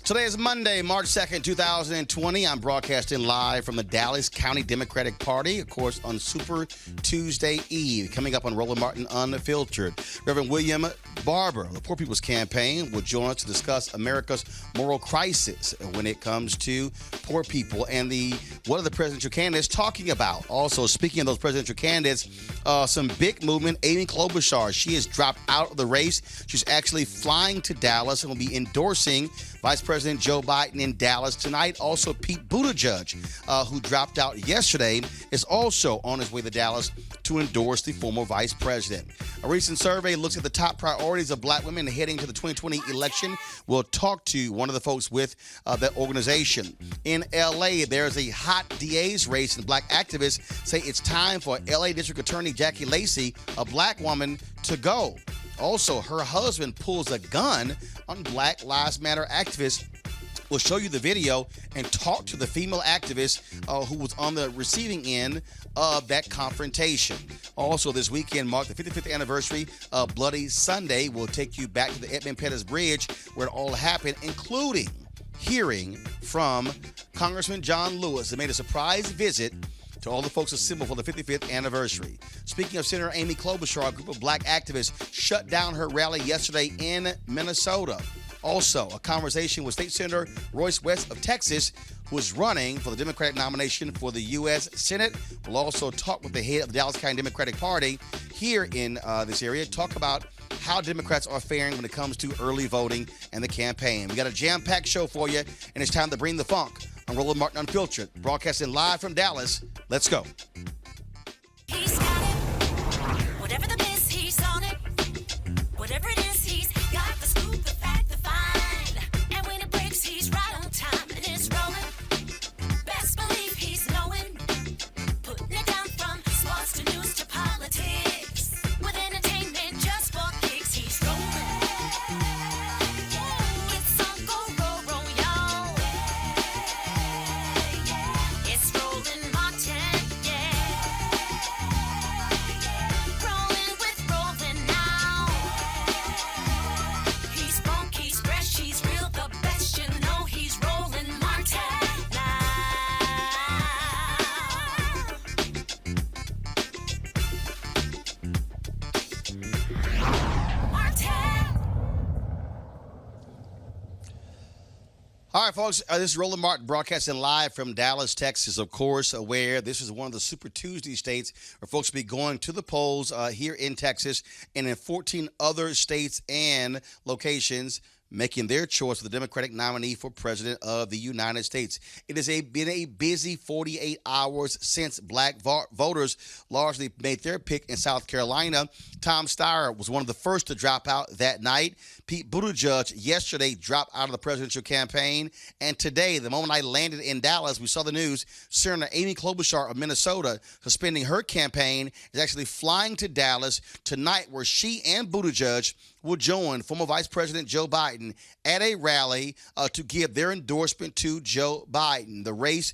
Today is Monday, March 2nd, 2020. I'm broadcasting live from the Dallas County Democratic Party, of course, on Super Tuesday Eve. Coming up on Roland Martin Unfiltered, Reverend William Barber, the Poor People's Campaign, will join us to discuss America's moral crisis when it comes to poor people and what are the presidential candidates talking about. Also, speaking of those presidential candidates, some big movement. Amy Klobuchar, she has dropped out of the race. She's actually flying to Dallas and will be endorsing Vice President Joe Biden in Dallas tonight. Also, Pete Buttigieg, who dropped out yesterday, is also on his way to Dallas to endorse the former vice president. A recent survey looks at the top priorities of black women heading to the 2020 election. We'll talk to one of the folks with that organization. In L.A., there's a hot DA's race, and black activists say it's time for L.A. District Attorney Jackie Lacey, a black woman, to go. Also, her husband pulls a gun on Black Lives Matter activists. We'll show you the video and talk to the female activist who was on the receiving end of that confrontation. Also, this weekend marked the 55th anniversary of Bloody Sunday. We'll take you back to the Edmund Pettus Bridge where it all happened, including hearing from Congressman John Lewis, who made a surprise visit to all the folks assembled for the 55th anniversary. Speaking of Senator Amy Klobuchar, a group of black activists shut down her rally yesterday in Minnesota. Also, a conversation with State Senator Royce West of Texas, who is running for the Democratic nomination for the U.S. Senate. We'll also talk with the head of the Dallas County Democratic Party here in this area, talk about how Democrats are faring when it comes to early voting and the campaign. We got a jam-packed show for you, and it's time to bring the funk on Roland Martin Unfiltered, broadcasting live from Dallas. Let's go. He's got it. Whatever the biz, he's on it. Whatever it is, he's got the scoop, the fact, the find. And when it breaks, he's right on time and it's rolling. Best believe he's knowing. Putting it down from sports to news to politics. With entertainment just for kicks, he's rolling. It's on go, y'all. It's Roland Martin, rolling with Roland now. He's funky, he's fresh, he's real, the best, you know he's Roland Martin now. Martin. All right, folks, this is Roland Martin broadcasting live from Dallas, Texas. Of course, where this is one of the Super Tuesday states where folks will be going to the polls here in Texas and in 14 other states and locations, making their choice for the Democratic nominee for President of the United States. It has been a busy 48 hours since black voters largely made their pick in South Carolina. Tom Steyer was one of the first to drop out that night. Pete Buttigieg yesterday dropped out of the presidential campaign. And today, the moment I landed in Dallas, we saw the news, Senator Amy Klobuchar of Minnesota, suspending her campaign, is actually flying to Dallas tonight, where she and Buttigieg will join former Vice President Joe Biden at a rally to give their endorsement to Joe Biden. The race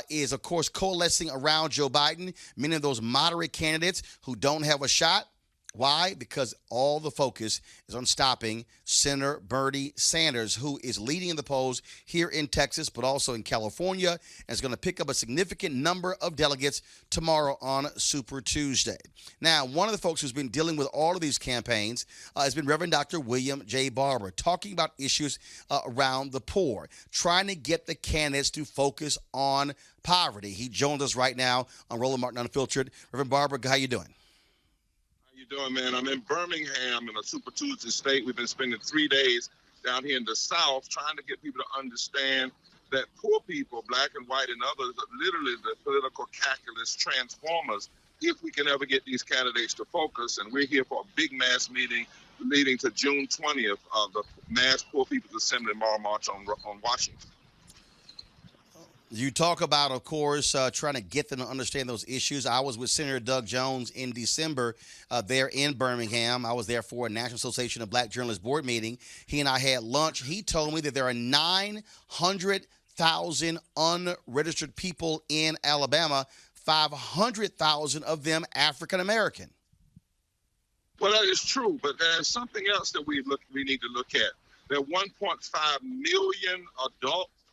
is, of course, coalescing around Joe Biden, many of those moderate candidates who don't have a shot. Why? Because all the focus is on stopping Senator Bernie Sanders, who is leading in the polls here in Texas, but also in California, and is going to pick up a significant number of delegates tomorrow on Super Tuesday. Now, one of the folks who's been dealing with all of these campaigns has been Reverend Dr. William J. Barber, talking about issues around the poor, trying to get the candidates to focus on poverty. He joins us right now on Roland Martin Unfiltered. Reverend Barber, how you doing? You doing, man? I'm in Birmingham in a Super Tuesday state. We've been spending 3 days down here in the South trying to get people to understand that poor people, black and white and others, are literally the political calculus transformers if we can ever get these candidates to focus. And we're here for a big mass meeting leading to June 20th of the Mass Poor People's Assembly Moral March on Washington. You talk about, of course, trying to get them to understand those issues. I was with Senator Doug Jones in December there in Birmingham. I was there for a National Association of Black Journalists board meeting. He and I had lunch. He told me that there are 900,000 unregistered people in Alabama, 500,000 of them African American. Well, that is true, but there's something else that we need to look at. There are 1.5 million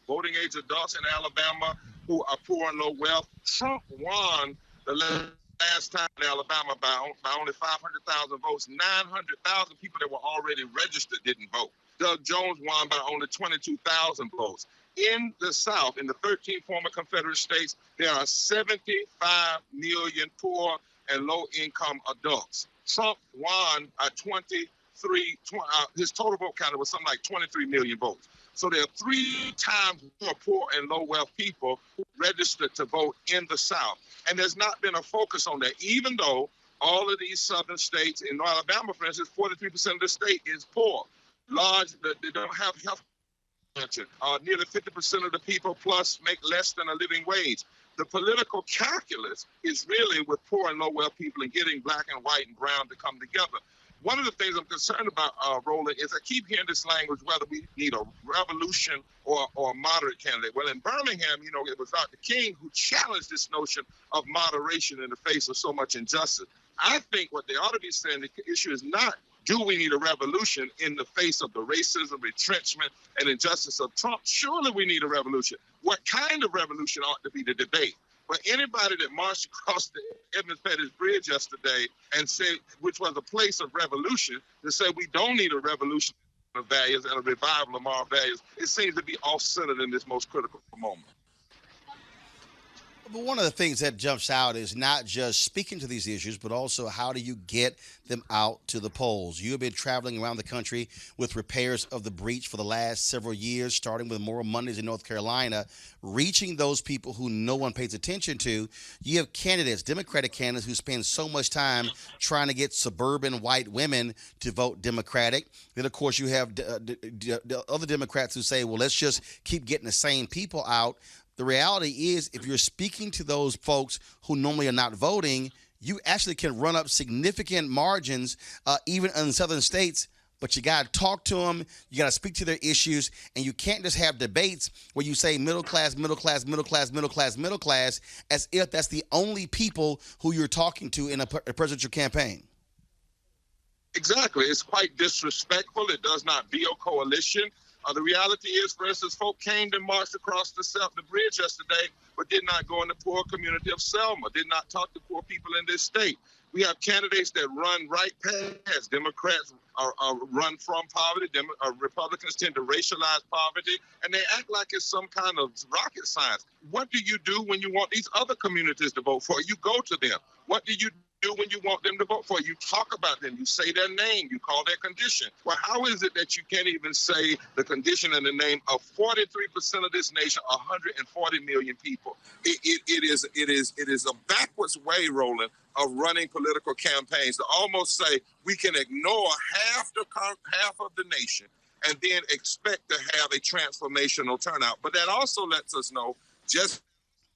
voting age adults in Alabama who are poor and low wealth. Trump won the last time in Alabama by only 500,000 votes. 900,000 people that were already registered didn't vote. Doug Jones won by only 22,000 votes. In the South, in the 13 former Confederate states, there are 75 million poor and low-income adults. Trump won at his total vote count was something like 23 million votes. So there are 3 times more poor and low-wealth people who registered to vote in the South. And there's not been a focus on that, even though all of these southern states, in Alabama, for instance, 43% of the state is poor. They don't have health insurance. Nearly 50% of the people plus make less than a living wage. The political calculus is really with poor and low-wealth people and getting black and white and brown to come together. One of the things I'm concerned about, Roland, is I keep hearing this language, whether we need a revolution or a moderate candidate. Well, in Birmingham, it was Dr. King who challenged this notion of moderation in the face of so much injustice. I think what they ought to be saying, the issue is not, do we need a revolution in the face of the racism, retrenchment, and injustice of Trump? Surely we need a revolution. What kind of revolution ought to be the debate? But anybody that marched across the Edmonds Pettus Bridge yesterday and said, which was a place of revolution, to say we don't need a revolution of values and a revival of moral values, it seems to be off-centered in this most critical moment. But one of the things that jumps out is not just speaking to these issues, but also how do you get them out to the polls? You have been traveling around the country with repairs of the breach for the last several years, starting with Moral Mondays in North Carolina, reaching those people who no one pays attention to. You have candidates, Democratic candidates, who spend so much time trying to get suburban white women to vote Democratic. Then, of course, you have the other Democrats who say, well, let's just keep getting the same people out. The reality is, if you're speaking to those folks who normally are not voting, you actually can run up significant margins, even in southern states. But you got to talk to them. You got to speak to their issues. And you can't just have debates where you say middle class, middle class, middle class, middle class, middle class, as if that's the only people who you're talking to in a presidential campaign. Exactly. It's quite disrespectful. It does not build coalition. The reality is, for instance, folk came and marched across the bridge yesterday, but did not go in the poor community of Selma, did not talk to poor people in this state. We have candidates that run right past. Democrats run from poverty. Republicans tend to racialize poverty, and they act like it's some kind of rocket science. What do you do when you want these other communities to vote for? You go to them. What do you do when you want them to vote for? You talk about them. You say their name. You call their condition. Well, how is it that you can't even say the condition and the name of 43% of this nation, 140 million people? It is a backwards way, Roland, of running political campaigns to almost say we can ignore half of the nation and then expect to have a transformational turnout. But that also lets us know, just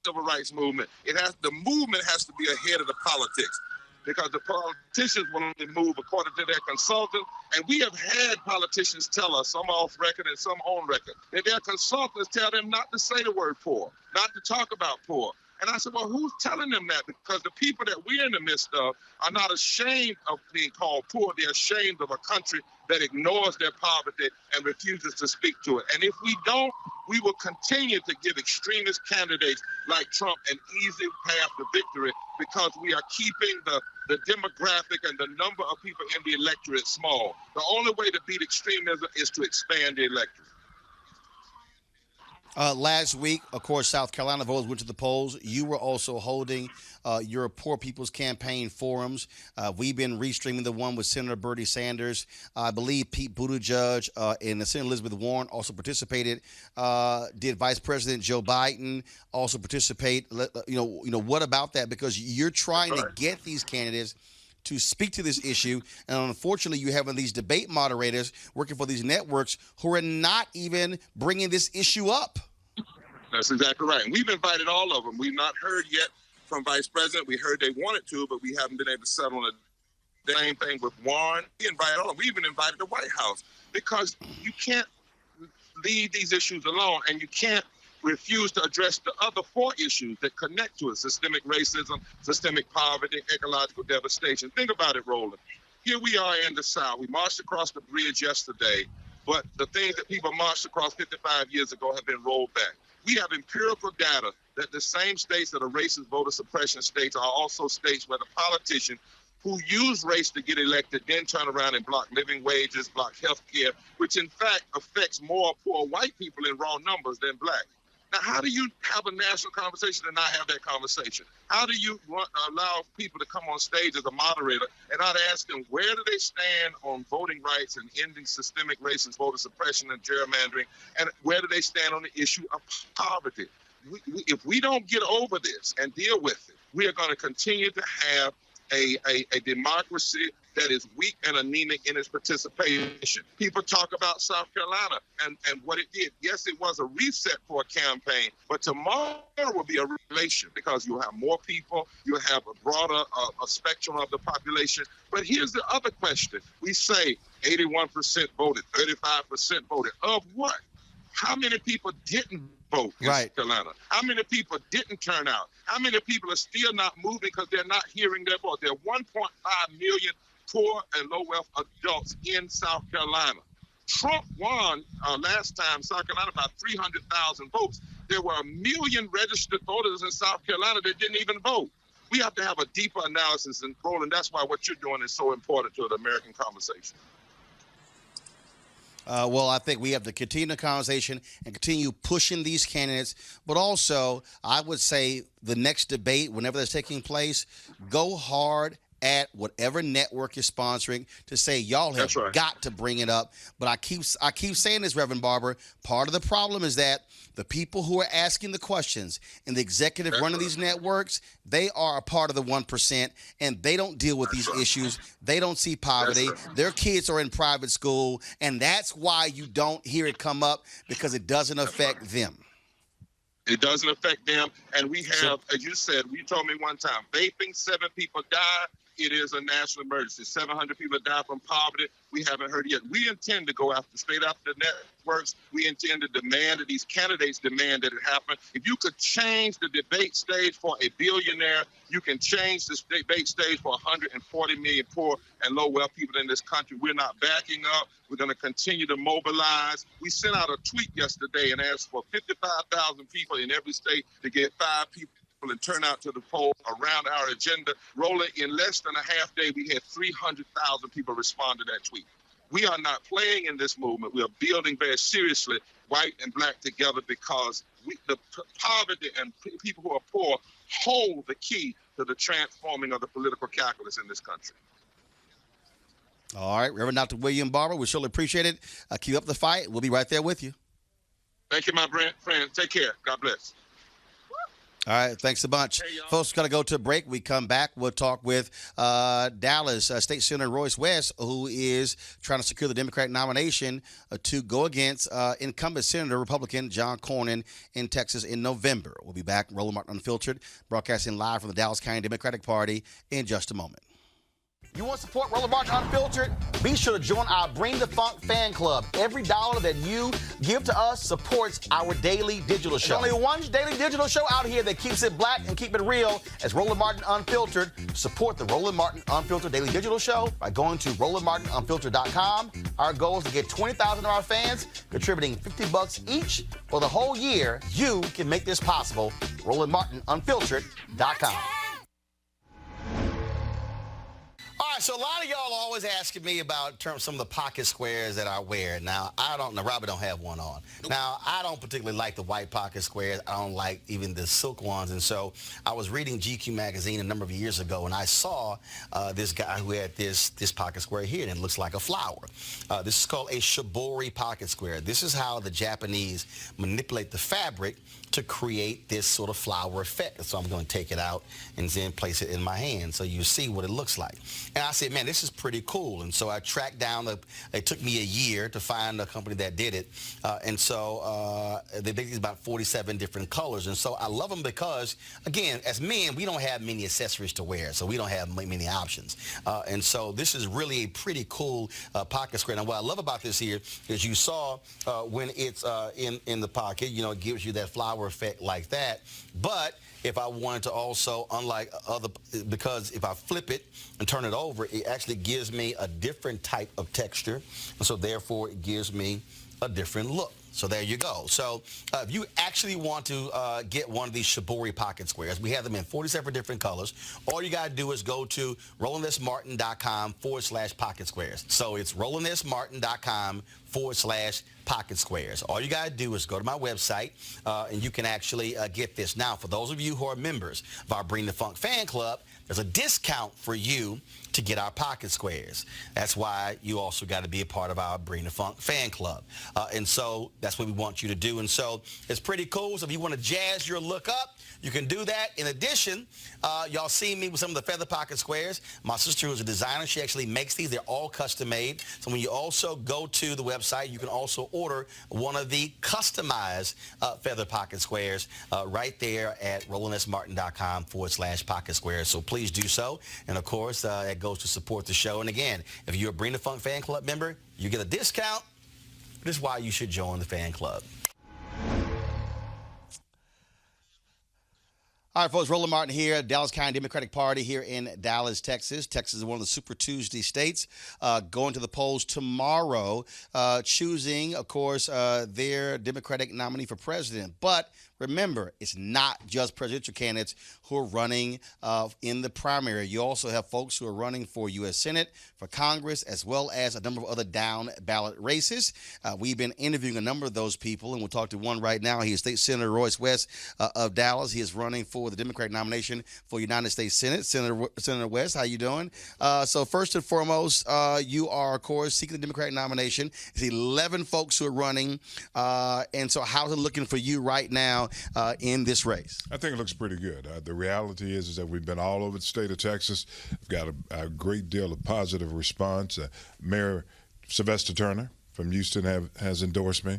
civil rights movement, the movement has to be ahead of the politics, because the politicians will only move according to their consultant. And we have had politicians tell us, some off record and some on record, that their consultants tell them not to say the word poor, not to talk about poor. And I said, well, who's telling them that? Because the people that we're in the midst of are not ashamed of being called poor. They're ashamed of a country that ignores their poverty and refuses to speak to it. And if we don't, we will continue to give extremist candidates like Trump an easy path to victory, because we are keeping the demographic and the number of people in the electorate small. The only way to beat extremism is to expand the electorate. Last week, of course, South Carolina voters went to the polls. You were also holding your Poor People's Campaign forums. We've been restreaming the one with Senator Bernie Sanders. I believe Pete Buttigieg and Senator Elizabeth Warren also participated. Did Vice President Joe Biden also participate? What about that? Because you're trying to get these candidates to speak to this issue, and unfortunately you have these debate moderators working for these networks who are not even bringing this issue up. That's exactly right. And we've invited all of them. We've not heard yet from Vice President. We heard they wanted to, but we haven't been able to settle on the same thing with Warren. We invited all of them. We even invited the White House, because you can't leave these issues alone, and you can't refuse to address the other 4 issues that connect to it: systemic racism, systemic poverty, ecological devastation. Think about it, Roland. Here we are in the South. We marched across the bridge yesterday, But the things that people marched across 55 years ago have been rolled back. We have empirical data that the same states that are racist voter suppression states are also states where the politicians who use race to get elected then turn around and block living wages, block health care, which in fact affects more poor white people in raw numbers than black. Now, how do you have a national conversation and not have that conversation? How do you allow people to come on stage as a moderator and not ask them where do they stand on voting rights and ending systemic racist voter suppression and gerrymandering, and where do they stand on the issue of poverty? If we don't get over this and deal with it, we are going to continue to have a democracy that is weak and anemic in its participation. People talk about South Carolina and what it did. Yes, it was a reset for a campaign, but tomorrow will be a revelation because you'll have more people, you'll have a broader a spectrum of the population. But here's the other question. We say 81% voted, 35% voted. Of what? How many people didn't vote in South Carolina? How many people didn't turn out? How many people are still not moving because they're not hearing their voice? There are 1.5 million poor and low-wealth adults in South Carolina. Trump won last time, South Carolina, about 300,000 votes. There were 1 million registered voters in South Carolina that didn't even vote. We have to have a deeper analysis, and Roland, that's why what you're doing is so important to the American conversation. Well, I think we have to continue the conversation and continue pushing these candidates. But also, I would say the next debate, whenever that's taking place, go hard at whatever network is sponsoring to say y'all have got to bring it up. But I keep saying this, Reverend Barber. Part of the problem is that the people who are asking the questions in the executive run of these networks, they are a part of the 1%, and they don't deal with these issues. They don't see poverty. Their kids are in private school, and that's why you don't hear it come up, because it doesn't affect them. It doesn't affect them. And we have, as you said, you told me one time, vaping, 7 people died. It is a national emergency. 700 people died from poverty. We haven't heard yet. We intend to go straight after the networks. We intend to demand that these candidates demand that it happen. If you could change the debate stage for a billionaire, you can change the debate stage for 140 million poor and low-wealth people in this country. We're not backing up. We're going to continue to mobilize. We sent out a tweet yesterday and asked for 55,000 people in every state to get 5 people and turn out to the poll around our agenda. Roland, in less than a half day, we had 300,000 people respond to that tweet. We are not playing in this movement. We are building very seriously white and black together, because the poverty and people who are poor hold the key to the transforming of the political calculus in this country. All right, Reverend Dr. William Barber, we surely appreciate it. Keep up the fight. We'll be right there with you. Thank you, my friend. Take care. God bless. All right, thanks a bunch. Hey, folks, got to go to a break. We come back, we'll talk with Dallas State Senator Royce West, who is trying to secure the Democratic nomination to go against incumbent Senator Republican John Cornyn in Texas in November. We'll be back, Roland Martin Unfiltered, broadcasting live from the Dallas County Democratic Party in just a moment. You want to support Roland Martin Unfiltered? Be sure to join our Bring the Funk fan club. Every dollar that you give to us supports our daily digital show. There's only one daily digital show out here that keeps it black and keep it real as Roland Martin Unfiltered. Support the Roland Martin Unfiltered daily digital show by going to RolandMartinUnfiltered.com. Our goal is to get 20,000 of our fans contributing $50 each for the whole year. You can make this possible. RolandMartinUnfiltered.com. All right, so a lot of y'all are always asking me about some of the pocket squares that I wear. Now, Robert don't have one on. Now, I don't particularly like the white pocket squares. I don't like even the silk ones. And so I was reading GQ magazine a number of years ago, and I saw this guy who had this pocket square here, and it looks like a flower. This is called a shibori pocket square. This is how the Japanese manipulate the fabric to create this sort of flower effect. So I'm going to take it out and then place it in my hand so you see what it looks like. And I said, man, this is pretty cool. And so I tracked down, it took me a year to find a company that did it. And so they make these about 47 different colors. And so I love them because, again, as men, we don't have many accessories to wear, so we don't have many options. And so this is really a pretty cool pocket square. Now, what I love about this here is you saw when it's in the pocket, it gives you that flower effect like that. But if I wanted to also, unlike because if I flip it and turn it over, However, it actually gives me a different type of texture, and so therefore it gives me a different look. So there you go. So if you actually want to get one of these Shibori pocket squares, we have them in 47 different colors. All you got to do is go to RolandSMartin.com/pocket squares. So it's RolandSMartin.com/pocket squares. All you got to do is go to my website, and you can actually get this. Now, for those of you who are members of our Bring the Funk fan club, there's a discount for you to get our pocket squares. That's why you also got to be a part of our Bring the Funk fan club. And so that's what we want you to do. And so it's pretty cool. So if you want to jazz your look up, you can do that. In addition, y'all see me with some of the feather pocket squares. My sister, who's a designer, she actually makes these. They're all custom made. So when you also go to the website, you can also order one of the customized feather pocket squares right there at RolandSMartin.com/pocket squares. So please do so. And of course, that goes to support the show. And again, if you're a Bring the Funk fan club member, you get a discount. This is why you should join the fan club. All right, folks, Roland Martin here, Dallas County Democratic Party here in Dallas, Texas. Texas is one of the Super Tuesday states. Going to the polls tomorrow, choosing, of course, their Democratic nominee for president. But remember, it's not just presidential candidates who are running in the primary. You also have folks who are running for U.S. Senate, for Congress, as well as a number of other down ballot races. We've been interviewing a number of those people, and we'll talk to one right now. He is State Senator Royce West of Dallas. He is running for the Democratic nomination for United States Senate. Senator West, how you doing? So first and foremost, you are, of course, seeking the Democratic nomination. It's 11 folks who are running. And so how's it looking for you right now in this race? I think it looks pretty good. The reality is that we've been all over the state of Texas. We've got a great deal of positive response. Mayor Sylvester Turner from Houston has endorsed me.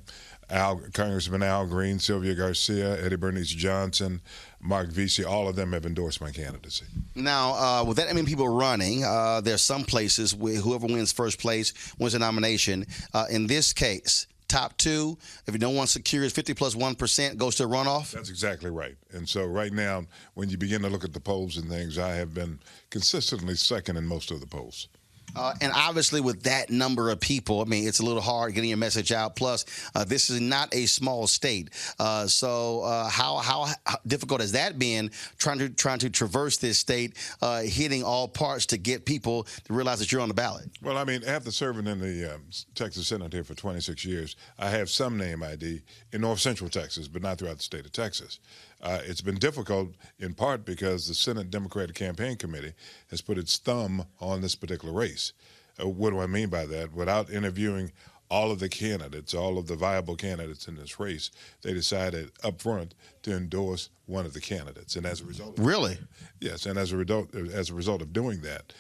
Congressman Al Green, Sylvia Garcia, Eddie Bernice Johnson, Mark Vesey, all of them have endorsed my candidacy. Now, with that many people running, there's some places where whoever wins first place wins a nomination. In this case, top two, if no one secures 50 plus 1%, goes to a runoff? That's exactly right. And so right now, when you begin to look at the polls and things, I have been consistently second in most of the polls. And obviously with that number of people, I mean, it's a little hard getting your message out. Plus, this is not a small state. So how difficult has that been trying to traverse this state, hitting all parts to get people to realize that you're on the ballot? Well, I mean, after serving in the Texas Senate here for 26 years, I have some name ID in North Central Texas, but not throughout the state of Texas. It's been difficult in part because the Senate Democratic Campaign Committee has put its thumb on this particular race. What do I mean by that? Without interviewing all of the candidates, all of the viable candidates in this race, they decided up front to endorse one of the candidates. And as a result, really? Yes, and as a result of doing that,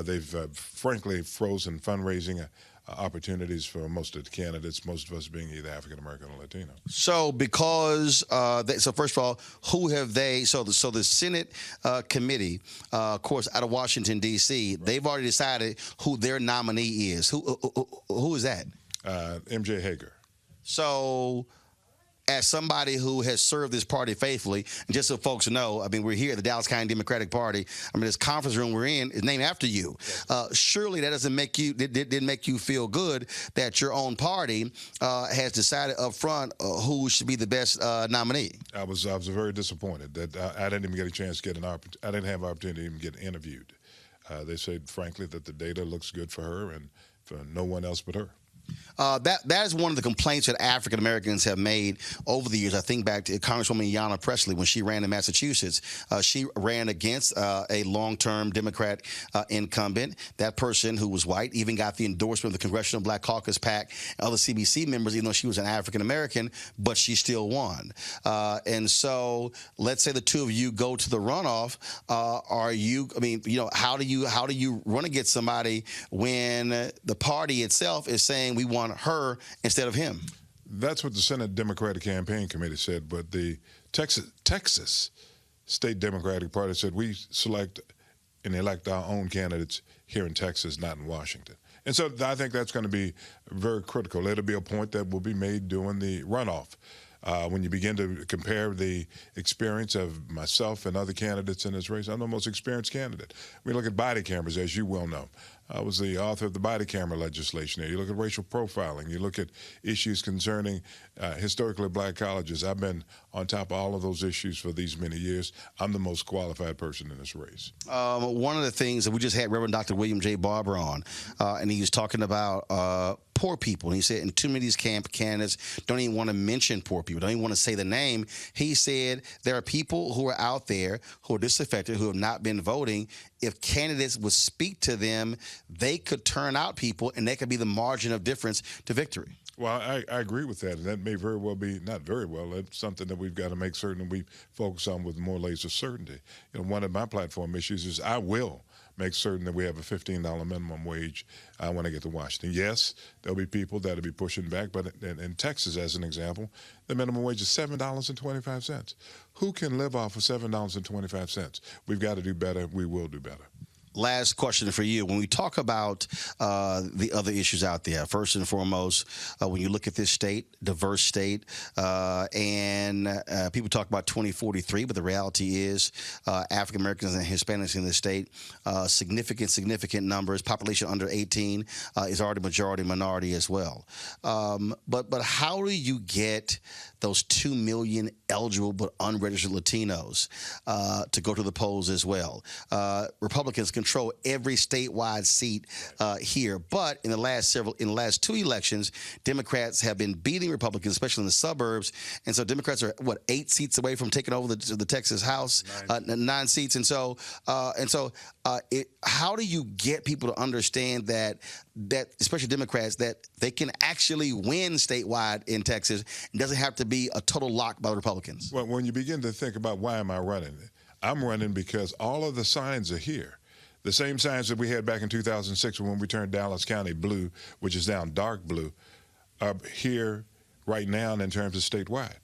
they've frankly frozen fundraising opportunities for most of the candidates, most of us being either African American or Latino. So because, so first of all, who have they, so the Senate committee, of course, out of Washington, D.C., right, they've already decided who their nominee is. Who is that? MJ Hager. So as somebody who has served this party faithfully, and just so folks know, I mean, we're here at the Dallas County Democratic Party. I mean, this conference room we're in is named after you. Surely that doesn't make you, didn't make you feel good that your own party has decided up front who should be the best nominee. I was very disappointed that I didn't even get a chance to get I didn't have an opportunity to even get interviewed. They said, frankly, that the data looks good for her and for no one else but her. That is one of the complaints that African Americans have made over the years. I think back to Congresswoman Ayanna Pressley when she ran in Massachusetts. She ran against a long-term Democrat incumbent. That person, who was white, even got the endorsement of the Congressional Black Caucus PAC and other CBC members, even though she was an African American, but she still won. And so let's say the two of you go to the runoff. Are you, I mean, you know, how do you run against somebody when the party itself is saying we want her instead of him? That's what the Senate Democratic Campaign Committee said, but the Texas State Democratic Party said we select and elect our own candidates here in Texas, not in Washington. And so I think that's going to be very critical. It'll be a point that will be made during the runoff. When you begin to compare the experience of myself and other candidates in this race, I'm the most experienced candidate. We look at body cameras, as you well know. I was the author of the body camera legislation. You look at racial profiling. You look at issues concerning historically black colleges. I've been on top of all of those issues for these many years. I'm the most qualified person in this race. One of the things that we just had Reverend Dr. William J. Barber on, and he was talking about poor people. And he said, and too many of these candidates don't even want to mention poor people, don't even want to say the name. He said there are people who are out there who are disaffected, who have not been voting. If candidates would speak to them, they could turn out people, and that could be the margin of difference to victory. Well, I agree with that, and that may very well be, not very well, that's something that we've got to make certain we focus on with more laser certainty. You know, one of my platform issues is I will make certain that we have a $15 minimum wage when I get to Washington. Yes, there'll be people that'll be pushing back, but in Texas, as an example, the minimum wage is $7.25. Who can live off of $7.25? We've got to do better. We will do better. Last question for you. When we talk about the other issues out there, first and foremost, when you look at this state, diverse state, and people talk about 2043, but the reality is African Americans and Hispanics in this state, significant numbers. Population under 18 is already majority minority as well. But how do you get those 2 million eligible but unregistered Latinos to go to the polls as well? Republicans control every statewide seat here, but in the last two elections, Democrats have been beating Republicans, especially in the suburbs, and so Democrats are 8 seats away from taking over the Texas House, 9 seats, and so how do you get people to understand that especially Democrats, that they can actually win statewide in Texas? It doesn't have to be a total lock by the Republicans. Well, when you begin to think about why am I running, I'm running because all of the signs are here. The same signs that we had back in 2006 when we turned Dallas County blue, which is now dark blue, are here right now in terms of statewide.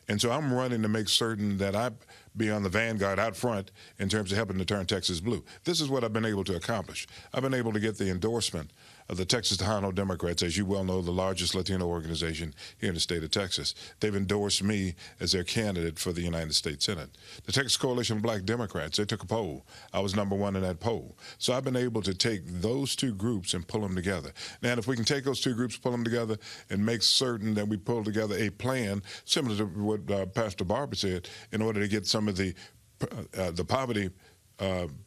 And so I'm running to make certain that I be on the vanguard out front in terms of helping to turn Texas blue. This is what I've been able to accomplish. I've been able to get the endorsement of the Texas Tejano Democrats, as you well know, the largest Latino organization here in the state of Texas. They've endorsed me as their candidate for the United States Senate. The Texas Coalition of Black Democrats, they took a poll. I was #1 in that poll. So I've been able to take those two groups and pull them together. Now, if we can take those two groups, pull them together, and make certain that we pull together a plan, similar to what Pastor Barber said, in order to get some of the poverty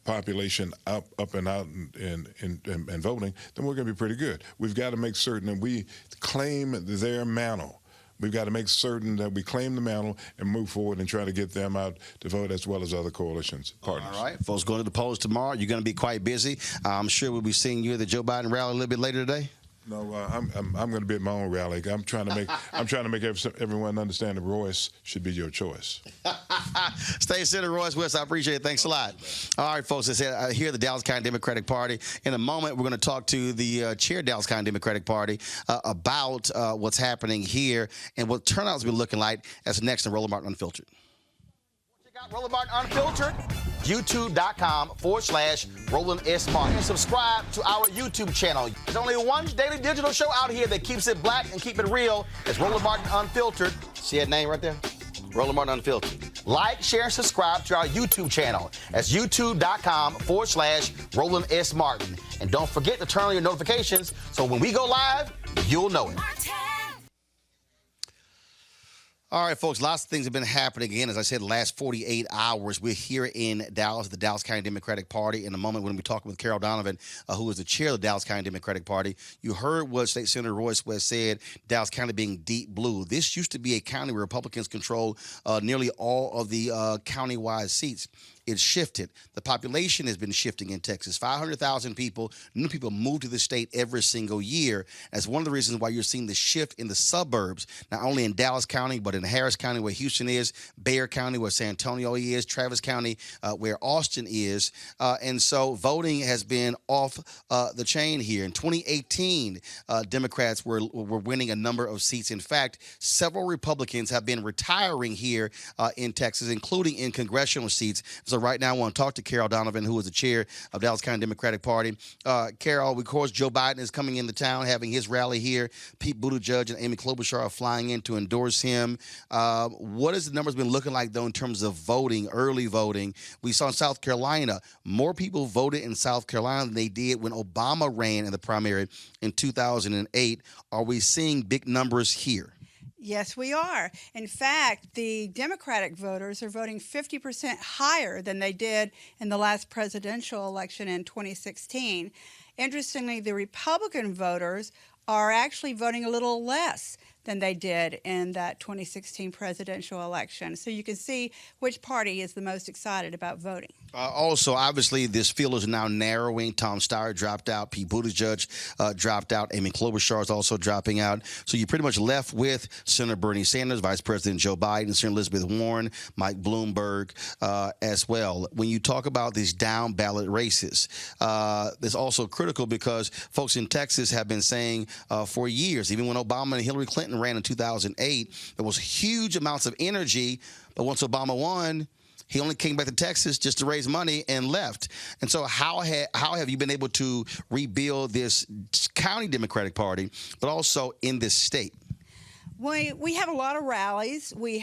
population up and out and voting, then we're going to be pretty good. We've got to make certain that we claim their mantle. We've got to make certain that we claim the mantle and move forward and try to get them out to vote, as well as other coalitions, partners. All right, folks, going to the polls tomorrow. You're going to be quite busy. I'm sure we'll be seeing you at the Joe Biden rally a little bit later today. No, I'm going to be at my own rally. I'm trying to make everyone understand that Royce should be your choice. Stay Senator Royce West. I appreciate it. Thanks a lot. All right, folks. I said here at the Dallas County Democratic Party. In a moment, we're going to talk to the chair of Dallas County Democratic Party about what's happening here and what turnout's been looking like. That's next in Roland Martin Unfiltered. Check out Roland Martin Unfiltered. YouTube.com/Roland S. Martin. And subscribe to our YouTube channel. There's only one daily digital show out here that keeps it black and keep it real. It's Roland Martin Unfiltered. See that name right there? Roland Martin Unfiltered. Like, share, and subscribe to our YouTube channel. That's YouTube.com/Roland S. Martin. And don't forget to turn on your notifications so when we go live, you'll know it. All right, folks, lots of things have been happening. Again, as I said, the last 48 hours, we're here in Dallas, the Dallas County Democratic Party. In a moment, when we talk with Carol Donovan, who is the chair of the Dallas County Democratic Party, you heard what State Senator Royce West said, Dallas County being deep blue. This used to be a county where Republicans control nearly all of the county-wide seats. It's shifted. The population has been shifting in Texas. 500,000 people, new people move to the state every single year. That's one of the reasons why you're seeing the shift in the suburbs, not only in Dallas County, but in Harris County, where Houston is, Bexar County, where San Antonio is, Travis County, where Austin is. And so voting has been off the chain here. In 2018, Democrats were winning a number of seats. In fact, several Republicans have been retiring here in Texas, including in congressional seats. It's So right now I want to talk to Carol Donovan, who is the chair of Dallas County Democratic Party. Carol, of course, Joe Biden is coming into town, having his rally here. Pete Buttigieg and Amy Klobuchar are flying in to endorse him. What has the numbers been looking like, though, in terms of voting, early voting? We saw in South Carolina, more people voted in South Carolina than they did when Obama ran in the primary in 2008. Are we seeing big numbers here? Yes, we are. In fact, the Democratic voters are voting 50% higher than they did in the last presidential election in 2016. Interestingly, the Republican voters are actually voting a little less than they did in that 2016 presidential election. So you can see which party is the most excited about voting. Also, obviously, this field is now narrowing. Tom Steyer dropped out. Pete Buttigieg dropped out. Amy Klobuchar is also dropping out. So you're pretty much left with Senator Bernie Sanders, Vice President Joe Biden, Senator Elizabeth Warren, Mike Bloomberg as well. When you talk about these down ballot races, it's also critical because folks in Texas have been saying for years, even when Obama and Hillary Clinton ran in 2008, there was huge amounts of energy. But once Obama won, he only came back to Texas just to raise money and left. And so how have you been able to rebuild this county Democratic Party, but also in this state? We have a lot of rallies. We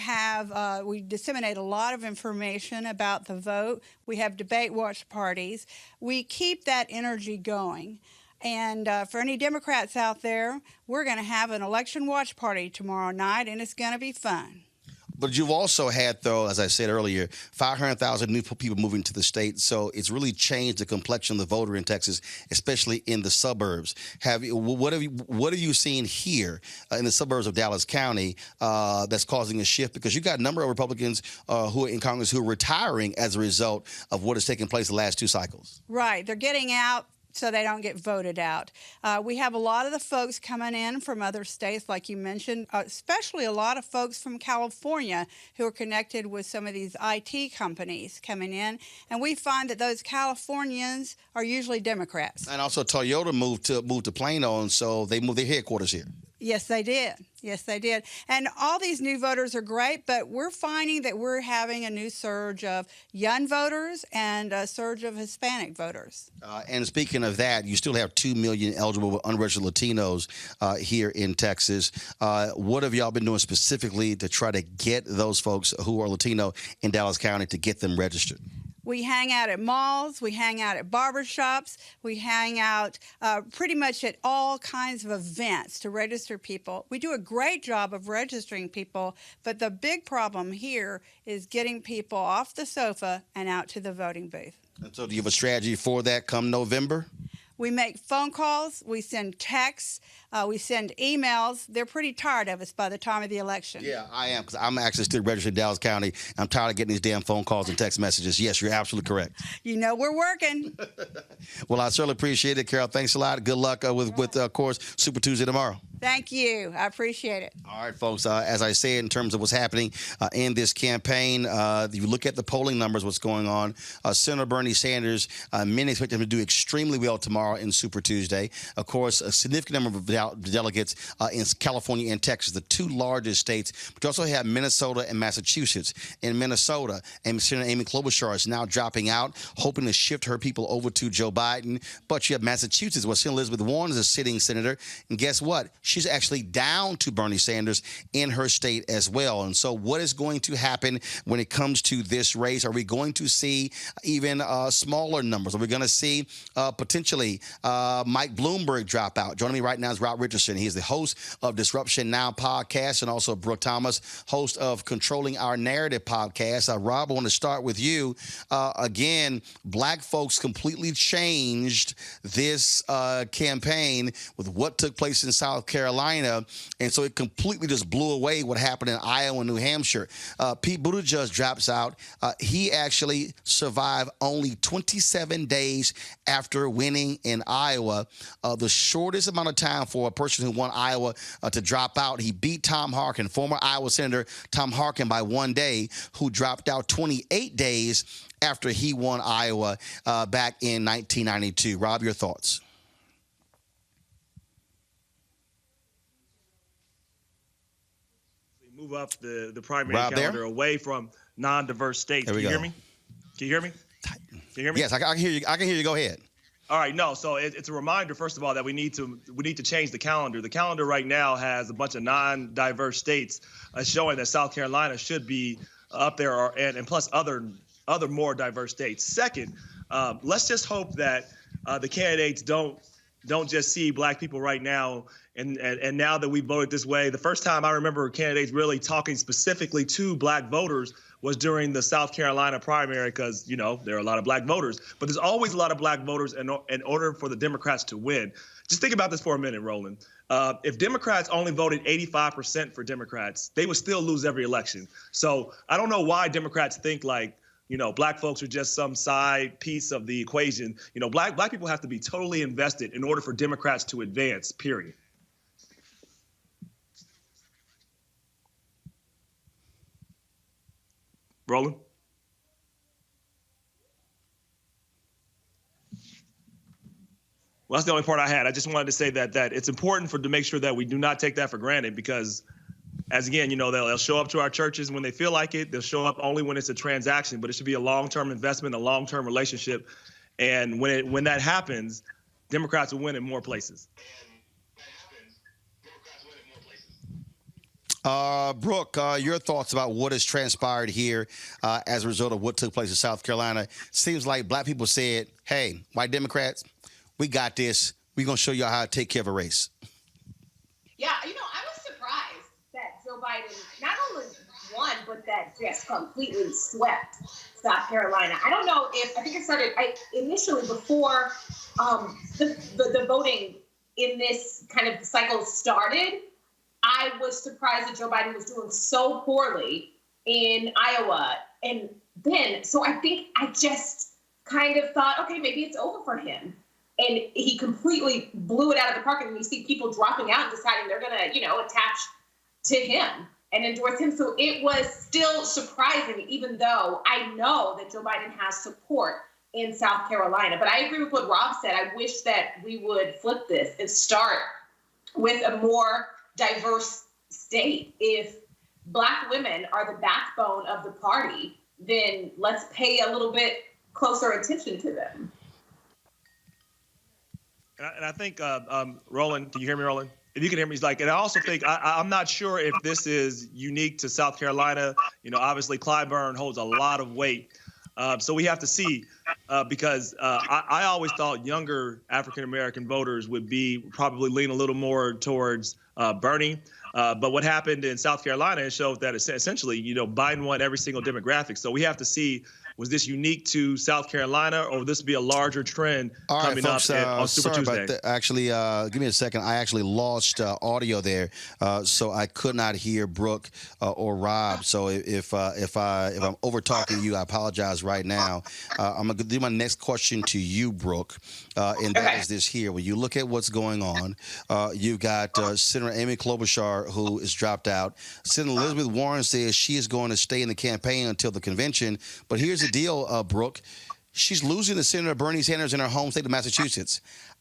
disseminate a lot of information about the vote. We have debate watch parties. We keep that energy going. And for any Democrats out there, we're going to have an election watch party tomorrow night, and it's going to be fun. But you've also had, though, as I said earlier, 500,000 new people moving to the state. So it's really changed the complexion of the voter in Texas, especially in the suburbs. What have you seen here in the suburbs of Dallas County that's causing a shift? Because you've got a number of Republicans who are in Congress who are retiring as a result of what has taken place the last two cycles. Right. They're getting out so they don't get voted out. We have a lot of the folks coming in from other states, like you mentioned, especially a lot of folks from California who are connected with some of these IT companies coming in. And we find that those Californians are usually Democrats. And also Toyota moved to Plano, and so they moved their headquarters here. Yes, they did. Yes, they did. And all these new voters are great, but we're finding that we're having a new surge of young voters and a surge of Hispanic voters. And speaking of that, you still have 2 million eligible unregistered Latinos here in Texas. What have y'all been doing specifically to try to get those folks who are Latino in Dallas County to get them registered? We hang out at malls, we hang out at barber shops, we hang out pretty much at all kinds of events to register people. We do a great job of registering people, but the big problem here is getting people off the sofa and out to the voting booth. And so do you have a strategy for that come November? We make phone calls, we send texts, we send emails. They're pretty tired of us by the time of the election. Yeah, I am, because I'm actually still registered in Dallas County. I'm tired of getting these damn phone calls and text messages. Yes, you're absolutely correct. You know we're working. Well, I certainly appreciate it, Carol. Thanks a lot. Good luck with of course, Super Tuesday tomorrow. Thank you. I appreciate it. All right, folks. As I said, in terms of what's happening in this campaign, you look at the polling numbers, what's going on. Senator Bernie Sanders, many expect him to do extremely well tomorrow in Super Tuesday. Of course, a significant number of delegates in California and Texas, the two largest states. But you also have Minnesota and Massachusetts. In Minnesota, and Senator Amy Klobuchar is now dropping out, hoping to shift her people over to Joe Biden. But you have Massachusetts, where Senator Elizabeth Warren is a sitting senator. And guess what? She's actually down to Bernie Sanders in her state as well. And so what is going to happen when it comes to this race? Are we going to see even smaller numbers? Are we going to see potentially Mike Bloomberg drop out? Joining me right now is Rob Richardson. He is the host of Disruption Now podcast, and also Brooke Thomas, host of Controlling Our Narrative podcast. Rob, I want to start with you. Again, black folks completely changed this campaign with what took place in South Carolina, and so it completely just blew away what happened in Iowa and New Hampshire. Pete Buttigieg drops out. He actually survived only 27 days after winning in Iowa, the shortest amount of time for a person who won Iowa to drop out. He beat Tom Harkin, former Iowa Senator Tom Harkin, by 1 day, who dropped out 28 days after he won Iowa back in 1992. Rob, your thoughts? Move up the primary Rob calendar there? away from non-diverse states. There we Can you go. hear me? Can you hear me? Can you hear me? Yes, I can hear you. I can hear you. Go ahead. All right, no. So it's a reminder, first of all, that we need to change the calendar. The calendar right now has a bunch of non-diverse states showing that South Carolina should be up there, and plus other more diverse states. Second, let's just hope that the candidates don't just see black people right now. And now that we voted this way, the first time I remember candidates really talking specifically to black voters was during the South Carolina primary, because, you know, there are a lot of black voters. But there's always a lot of black voters in order for the Democrats to win. Just think about this for a minute, Roland. If Democrats only voted 85% for Democrats, they would still lose every election. So I don't know why Democrats think like, you know, black folks are just some side piece of the equation. You know, black people have to be totally invested in order for Democrats to advance, period. Roland? Well, that's the only part I had. I just wanted to say that it's important to make sure that we do not take that for granted, because, as again, you know, they'll show up to our churches when they feel like it. They'll show up only when it's a transaction, but it should be a long-term investment, a long-term relationship. And when that happens, Democrats will win in more places. Brooke, your thoughts about what has transpired here as a result of what took place in South Carolina. Seems like black people said, hey, white Democrats, we got this. We're going to show y'all how to take care of a race. Yeah, you know, I was surprised that Joe Biden not only won, but that just completely swept South Carolina. I don't know if, I think it started initially before the voting in this kind of cycle started. I was surprised that Joe Biden was doing so poorly in Iowa. And then, so I think I just kind of thought, okay, maybe it's over for him. And he completely blew it out of the park. And you see people dropping out and deciding they're going to, you know, attach to him and endorse him. So it was still surprising, even though I know that Joe Biden has support in South Carolina. But I agree with what Rob said. I wish that we would flip this and start with a more diverse state. If black women are the backbone of the party, then let's pay a little bit closer attention to them. And I think, Roland, can you hear me, Roland? If you can hear me, he's like, and I also think I'm not sure if this is unique to South Carolina. You know, obviously Clyburn holds a lot of weight. So we have to see, because I always thought younger African-American voters would probably lean a little more towards Bernie. But what happened in South Carolina showed that essentially, you know, Biden won every single demographic. So we have to see, was this unique to South Carolina, or will this be a larger trend coming up on Super Tuesday? About that. Actually, give me a second. I actually lost audio there, so I could not hear Brooke or Rob. So if I'm over talking you, I apologize right now. I'm gonna do my next question to you, Brooke, and that is this here. When you look at what's going on, you've got Senator Amy Klobuchar, who is dropped out. Senator Elizabeth Warren says she is going to stay in the campaign until the convention. But here's the deal, Brooke. She's losing to Senator Bernie Sanders in her home state of Massachusetts.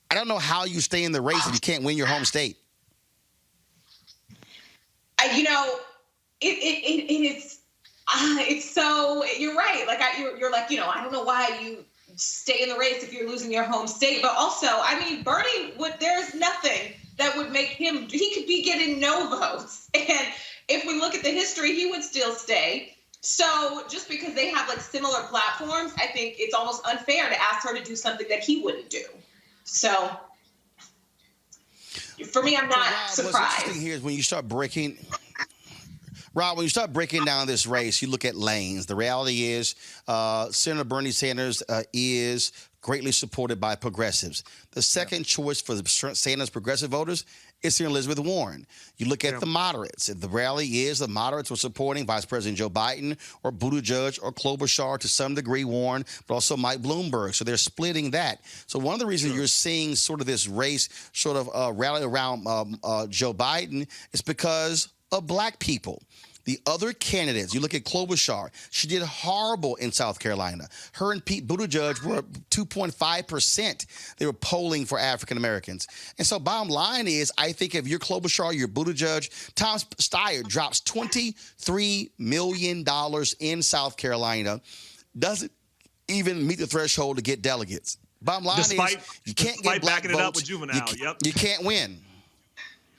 I don't know how you stay in the race if you can't win your home state. You know, it's so, you're right. Like you're like, you know, I don't know why you stay in the race if you're losing your home state. But also, I mean, Bernie there's nothing that would make he could be getting no votes. And if we look at the history, he would still stay. So just because they have like similar platforms, I think it's almost unfair to ask her to do something that he wouldn't do. So for me, I'm not surprised. What's interesting here is when you start breaking down this race, you look at lanes. The reality is Senator Bernie Sanders is greatly supported by progressives. The second choice for the Sanders progressive voters is Senator Elizabeth Warren. You look at the moderates. The rally is the moderates were supporting Vice President Joe Biden or Buttigieg or Klobuchar, to some degree Warren, but also Mike Bloomberg. So they're splitting that. So one of the reasons you're seeing sort of this race sort of rally around Joe Biden is because of black people. The other candidates, you look at Klobuchar, she did horrible in South Carolina. Her and Pete Buttigieg were 2.5%. They were polling for African Americans. And so bottom line is, I think if you're Klobuchar, you're Buttigieg, Tom Steyer drops $23 million in South Carolina. even meet the threshold to get delegates. Bottom line is you can't get black backing votes. it up with juvenile. You can't win.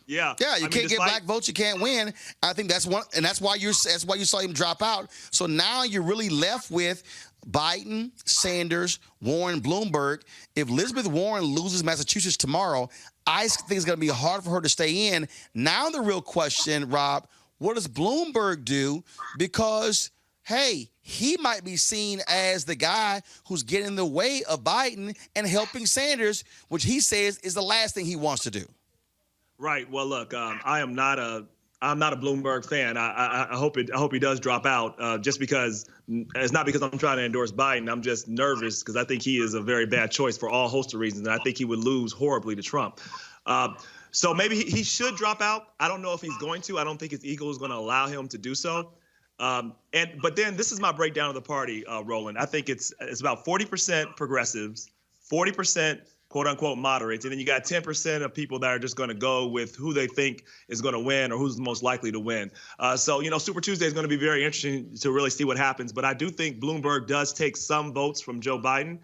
Yeah, you can't get black votes. You can't win. I think that's one, and that's why you saw him drop out. So now you're really left with Biden, Sanders, Warren, Bloomberg. If Elizabeth Warren loses Massachusetts tomorrow, I think it's going to be hard for her to stay in. Now the real question, Rob, what does Bloomberg do? Because, hey, he might be seen as the guy who's getting in the way of Biden and helping Sanders, which he says is the last thing he wants to do. Right. Well, look, I'm not a Bloomberg fan. I hope he does drop out. Just because it's not because I'm trying to endorse Biden. I'm just nervous because I think he is a very bad choice for all host of reasons, and I think he would lose horribly to Trump. So maybe he should drop out. I don't know if he's going to. I don't think his ego is going to allow him to do so. But then this is my breakdown of the party, Roland. I think it's about 40% progressives, 40% quote unquote moderates, and then you got 10% of people that are just going to go with who they think is going to win or who's most likely to win. So Super Tuesday is going to be very interesting to really see what happens. But I do think Bloomberg does take some votes from Joe Biden.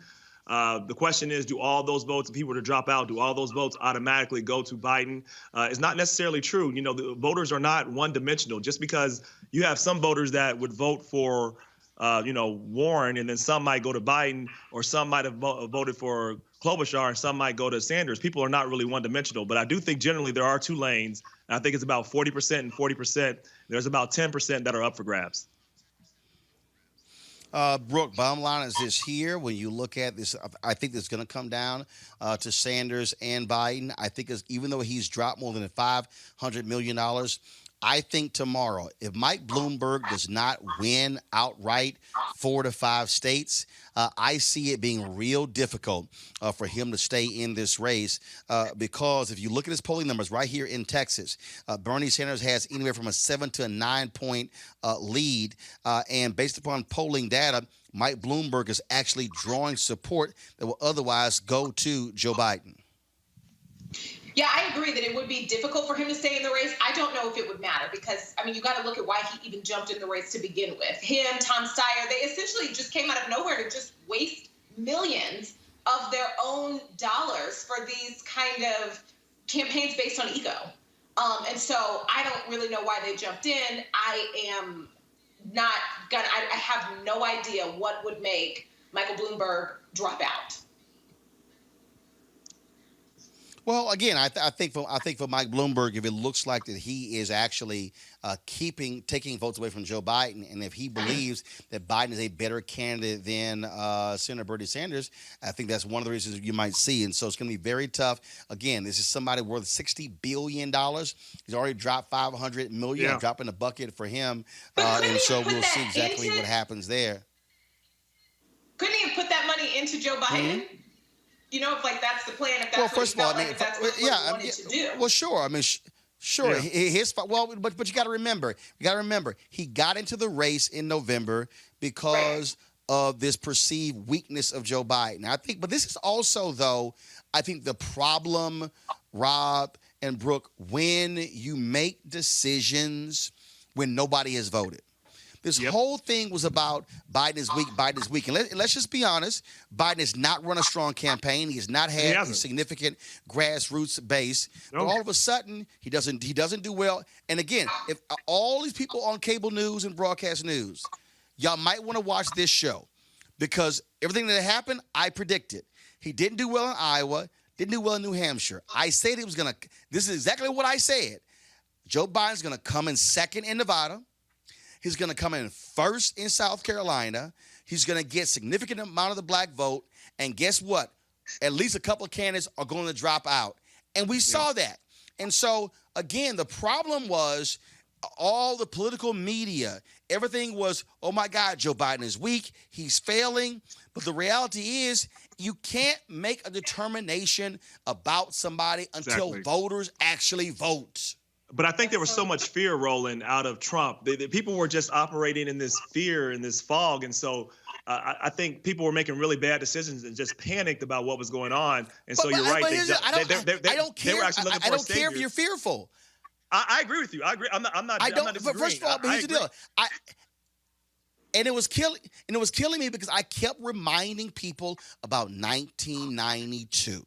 The question is, do all those votes, if he were to drop out, do all those votes automatically go to Biden? It's not necessarily true. The voters are not one-dimensional. Just because you have some voters that would vote for, Warren, and then some might go to Biden, or some might have voted for Klobuchar, and some might go to Sanders. People are not really one-dimensional. But I do think generally there are two lanes. And I think it's about 40% and 40%. There's about 10% that are up for grabs. Brooke, bottom line is this here. When you look at this, I think it's going to come down to Sanders and Biden. I think even though he's dropped more than $500 million, I think tomorrow, if Mike Bloomberg does not win outright 4 to 5 states, I see it being real difficult for him to stay in this race because if you look at his polling numbers right here in Texas, Bernie Sanders has anywhere from a 7 to a 9 point lead. And based upon polling data, Mike Bloomberg is actually drawing support that will otherwise go to Joe Biden. Yeah, I agree that it would be difficult for him to stay in the race. I don't know if it would matter because, you got to look at why he even jumped in the race to begin with. Him, Tom Steyer, they essentially just came out of nowhere to just waste millions of their own dollars for these kind of campaigns based on ego. And so I don't really know why they jumped in. I have no idea what would make Michael Bloomberg drop out. Well, again, I think for Mike Bloomberg, if it looks like that he is actually taking votes away from Joe Biden, and if he believes that Biden is a better candidate than Senator Bernie Sanders, I think that's one of the reasons you might see. And so it's going to be very tough. Again, this is somebody worth $60 billion. He's already dropped $500 million. Yeah. Dropping the bucket for him, and so we'll see exactly what happens there. Couldn't he have put that money into Joe Biden? Mm-hmm. If that's the plan, if that's what he felt like, if that's what he wanted to do. Well, sure. Sure. Yeah. But you got to remember, he got into the race in November because of this perceived weakness of Joe Biden. But this is also, though, I think the problem, Rob and Brooke, when you make decisions when nobody has voted. This whole thing was about Biden is weak. And let's just be honest. Biden has not run a strong campaign. He has not had a significant grassroots base. No. But all of a sudden, he doesn't do well. And again, if all these people on cable news and broadcast news, y'all might want to watch this show because everything that happened, I predicted. He didn't do well in Iowa, didn't do well in New Hampshire. I said this is exactly what I said. Joe Biden's going to come in second in Nevada. He's going to come in first in South Carolina. He's going to get significant amount of the black vote. And guess what? At least a couple of candidates are going to drop out. And we saw that. And so, again, the problem was all the political media, everything was, oh, my God, Joe Biden is weak. He's failing. But the reality is you can't make a determination about somebody until voters actually vote. But I think there was so much fear, Roland, out of Trump. The people were just operating in this fear, in this fog. And so I think people were making really bad decisions and just panicked about what was going on. And so you're right. I don't care. I don't care if you're fearful. I agree with you. I agree. I'm not disagreeing. But first of all, here's the deal. And it was killing me because I kept reminding people about 1992.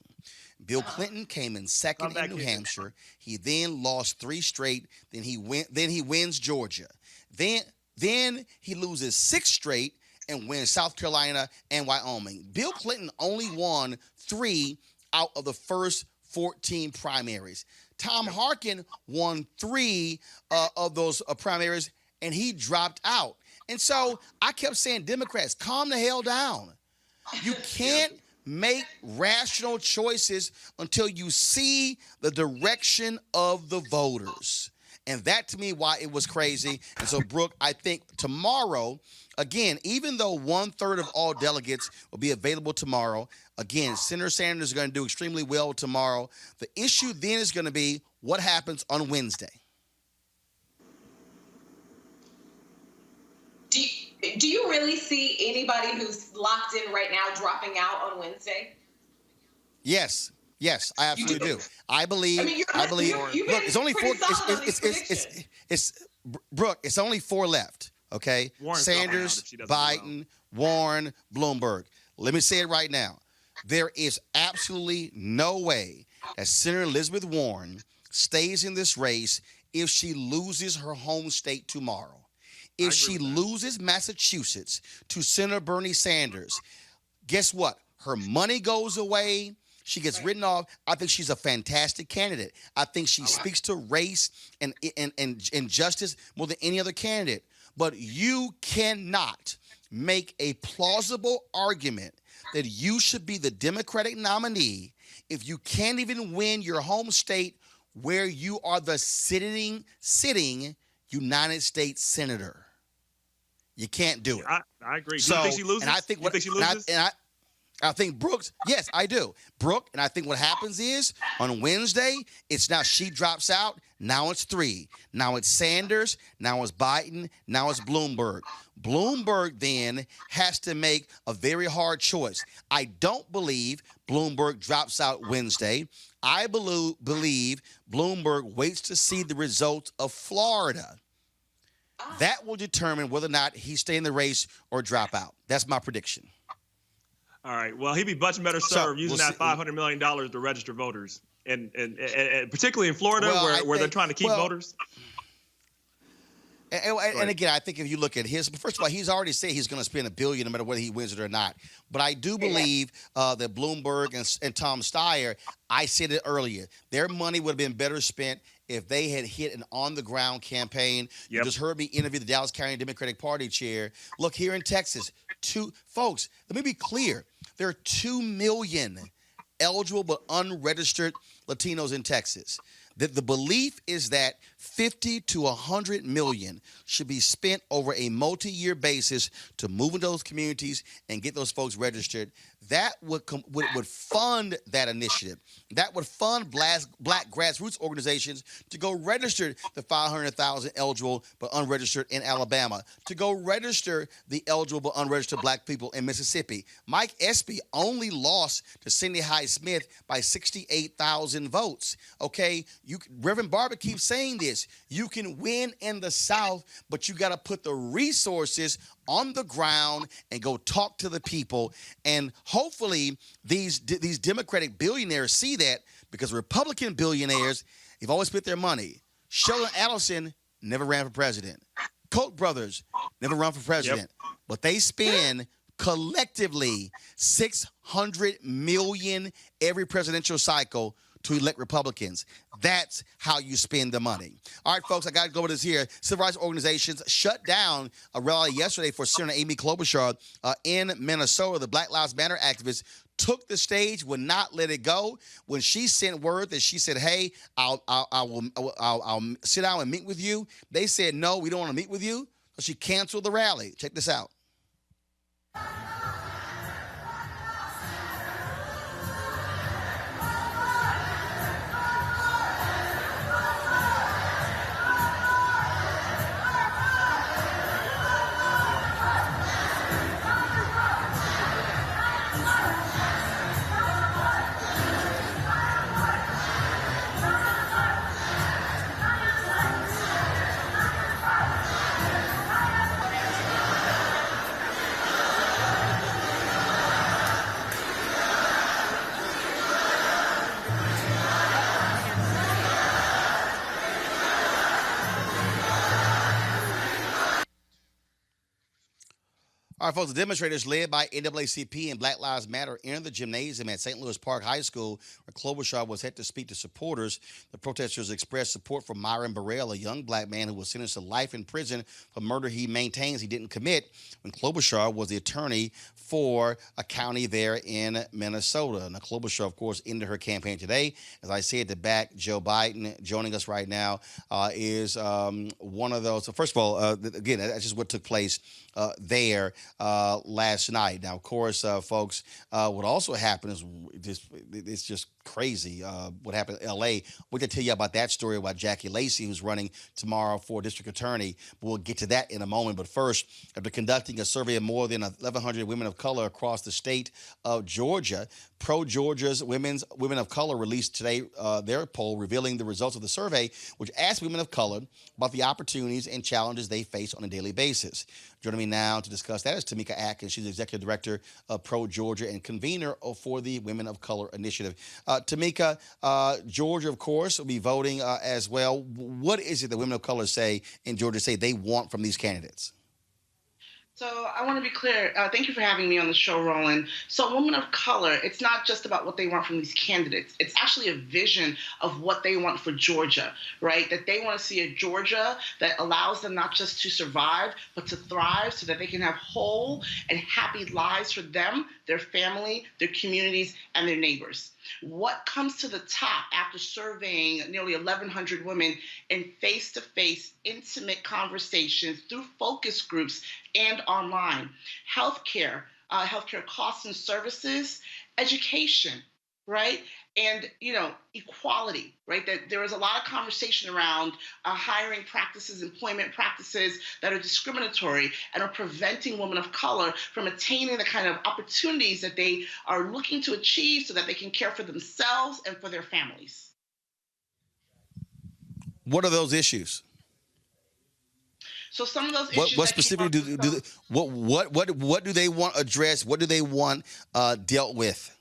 Bill Clinton came in second in New Hampshire. He then lost 3 straight. Then he wins Georgia. Then he loses 6 straight and wins South Carolina and Wyoming. Bill Clinton only won 3 out of the first 14 primaries. Tom Harkin won 3 of those primaries, and he dropped out. And so I kept saying, Democrats, calm the hell down. You can't make rational choices until you see the direction of the voters. And that, to me, why it was crazy. And so, Brooke, I think tomorrow, again, even though 1/3 of all delegates will be available tomorrow, again, Senator Sanders is going to do extremely well tomorrow. The issue then is going to be what happens on Wednesday. Do you really see anybody who's locked in right now dropping out on Wednesday? Yes, I absolutely do. I believe. Look, it's only 4. Brooke. It's only 4 left. Okay, Warren's Sanders, Biden, Warren, Bloomberg. Let me say it right now. There is absolutely no way that Senator Elizabeth Warren stays in this race if she loses her home state tomorrow. If she loses Massachusetts to Senator Bernie Sanders, guess what? Her money goes away. She gets written off. I think she's a fantastic candidate. I think she speaks to race and justice more than any other candidate. But you cannot make a plausible argument that you should be the Democratic nominee if you can't even win your home state where you are the sitting United States senator. You can't do it. I agree. So, do you think she loses? And I think what, she loses? I think Brooks, yes, I do. Brooke, and I think what happens is on Wednesday, it's now she drops out. Now it's 3. Now it's Sanders. Now it's Biden. Now it's Bloomberg. Bloomberg then has to make a very hard choice. I don't believe Bloomberg drops out Wednesday. I believe Bloomberg waits to see the results of Florida. That will determine whether or not he stay in the race or drop out. That's my prediction. All right. Well, he'd be much better served using that $500 million to register voters, and particularly in Florida, where they're trying to keep voters. And again, I think if you look at his, first of all, he's already said he's going to spend $1 billion no matter whether he wins it or not. But I do believe that Bloomberg and Tom Steyer, I said it earlier, their money would have been better spent if they had hit an on-the-ground campaign. You just heard me interview the Dallas County Democratic Party chair. Look, here in Texas, folks, let me be clear. There are 2 million eligible but unregistered Latinos in Texas. The belief is that 50 to 100 million should be spent over a multi-year basis to move into those communities and get those folks registered. That would fund that initiative. That would fund black grassroots organizations to go register the 500,000 eligible but unregistered in Alabama, to go register the eligible but unregistered black people in Mississippi. Mike Espy only lost to Cindy Hyde-Smith by 68,000 votes. Okay, Reverend Barber keeps saying this. You can win in the South, but you got to put the resources on the ground and go talk to the people. And hopefully these Democratic billionaires see that, because Republican billionaires, they've always spent their money. Sheldon Adelson never ran for president. Koch brothers never run for president. But they spend collectively $600 million every presidential cycle to elect Republicans. That's how you spend the money. All right, folks, I got to go with this here. Civil rights organizations shut down a rally yesterday for Senator Amy Klobuchar in Minnesota. The Black Lives Matter activists took the stage, would not let it go. When she sent word that she said, "Hey, I'll sit down and meet with you," they said, "No, we don't want to meet with you." So she canceled the rally. Check this out. All right, folks, the demonstrators led by NAACP and Black Lives Matter entered the gymnasium at St. Louis Park High School, where Klobuchar was set to speak to supporters. The protesters expressed support for Myron Burrell, a young black man who was sentenced to life in prison for murder he maintains he didn't commit when Klobuchar was the attorney for a county there in Minnesota. Now, Klobuchar, of course, ended her campaign today. As I said, to back Joe Biden. Joining us right now is one of those. So first of all, again, that's just what took place there last night. Now, of course, folks, what also happened is it's just crazy what happened in L.A. We're going to tell you about that story about Jackie Lacey, who's running tomorrow for district attorney. We'll get to that in a moment. But first, after conducting a survey of more than 1,100 women of color across the state of Georgia, Pro-Georgia's Women of Color released today their poll revealing the results of the survey, which asked women of color about the opportunities and challenges they face on a daily basis. Joining me now to discuss that is Tamika Atkins. She's the executive director of Pro-Georgia and convener for the Women of Color Initiative. Tamika, Georgia, of course, will be voting as well. What is it that women of color say in Georgia say they want from these candidates? So I want to be clear. Thank you for having me on the show, Roland. So women of color, it's not just about what they want from these candidates. It's actually a vision of what they want for Georgia, right? That they want to see a Georgia that allows them not just to survive, but to thrive so that they can have whole and happy lives for them, their family, their communities, and their neighbors. What comes to the top after surveying nearly 1,100 women in face-to-face, intimate conversations through focus groups and online? Healthcare, healthcare costs and services, education, right? And, equality, right? That there is a lot of conversation around hiring practices, employment practices that are discriminatory and are preventing women of color from attaining the kind of opportunities that they are looking to achieve so that they can care for themselves and for their families. What are those issues? So some of those issues. What specifically what do they want addressed? What do they want dealt with?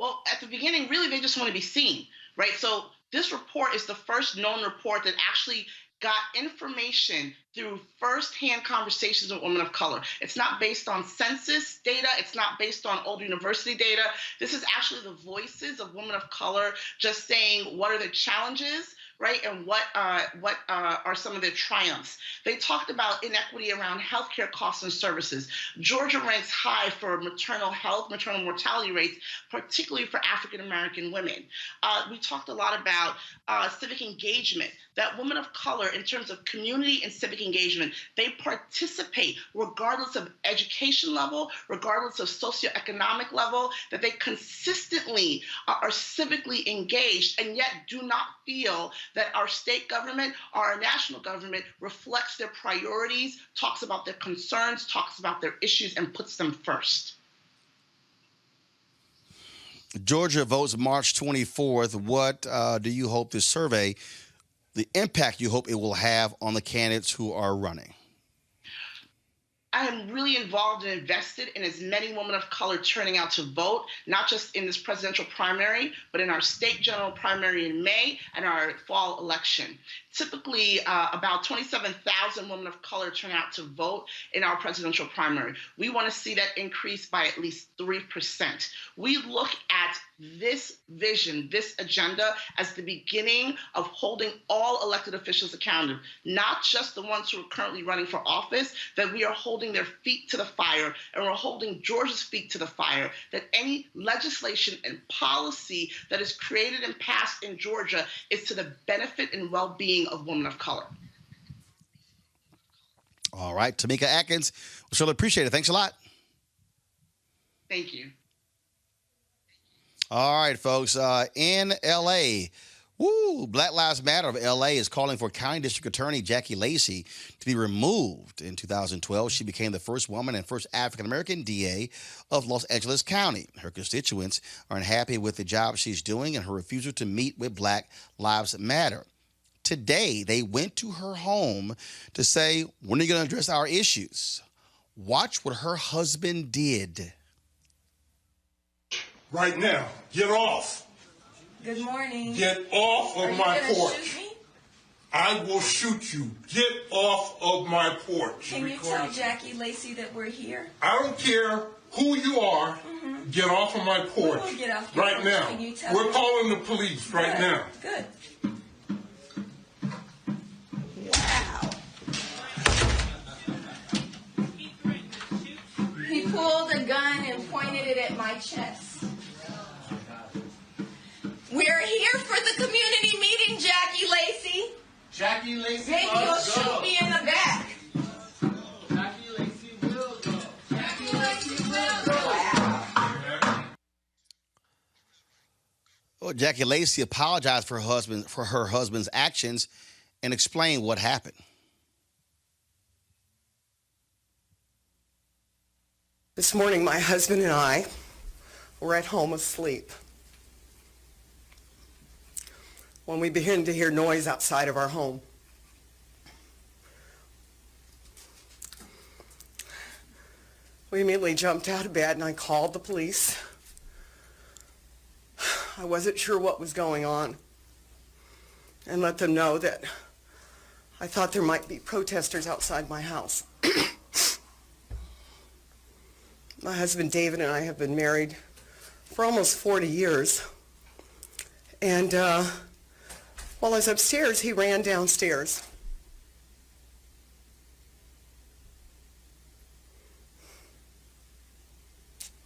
Well, at the beginning, really, they just want to be seen, right? So this report is the first known report that actually got information through firsthand conversations with women of color. It's not based on census data. It's not based on old university data. This is actually the voices of women of color just saying what are their challenges, right? And what are some of their triumphs. They talked about inequity around healthcare costs and services. Georgia ranks high for maternal health, maternal mortality rates, particularly for African-American women. We talked a lot about civic engagement, that women of color, in terms of community and civic engagement, they participate regardless of education level, regardless of socioeconomic level, that they consistently are civically engaged and yet do not feel that our state government or our national government reflects their priorities, talks about their concerns, talks about their issues, and puts them first. Georgia votes March 24th. What do you hope this survey, the impact you hope it will have on the candidates who are running? I am really involved and invested in as many women of color turning out to vote, not just in this presidential primary, but in our state general primary in May and our fall election. Typically, about 27,000 women of color turn out to vote in our presidential primary. We want to see that increase by at least 3%. We look at this vision, this agenda, as the beginning of holding all elected officials accountable, not just the ones who are currently running for office, that we are holding their feet to the fire, and we're holding Georgia's feet to the fire, that any legislation and policy that is created and passed in Georgia is to the benefit and well-being of women of color. All right, Tamika Atkins, we surely appreciate it. Thanks a lot. Thank you. All right, folks, in L.A., Black Lives Matter of L.A. is calling for County District Attorney Jackie Lacey to be removed. In 2012, she became the first woman and first African-American DA of Los Angeles County. Her constituents are unhappy with the job she's doing and her refusal to meet with Black Lives Matter. Today, they went to her home to say, when are you going to address our issues? Watch what her husband did. Right now, get off. Good morning. Get off of my porch. I will shoot you. Get off of my porch. Can you tell Jackie Lacey that we're here? I don't care who you are. Get off of my porch We will get off your right porch. now. Can you tell We're me? calling the police right Good. now. Good. Wow. He pulled a gun and pointed it at my chest. We're here for the community meeting, Jackie Lacey. Jackie Lacey Maybe you'll shoot me in the back. Jackie Lacey will go. Jackie Lacey will go. Well, Jackie Lacey apologized for her husband's actions and explained what happened. This morning, my husband and I were at home asleep when we began to hear noise outside of our home. We immediately jumped out of bed and I called the police. I wasn't sure what was going on and let them know that I thought there might be protesters outside my house. My husband David and I have been married for almost 40 years. And while I was upstairs, he ran downstairs.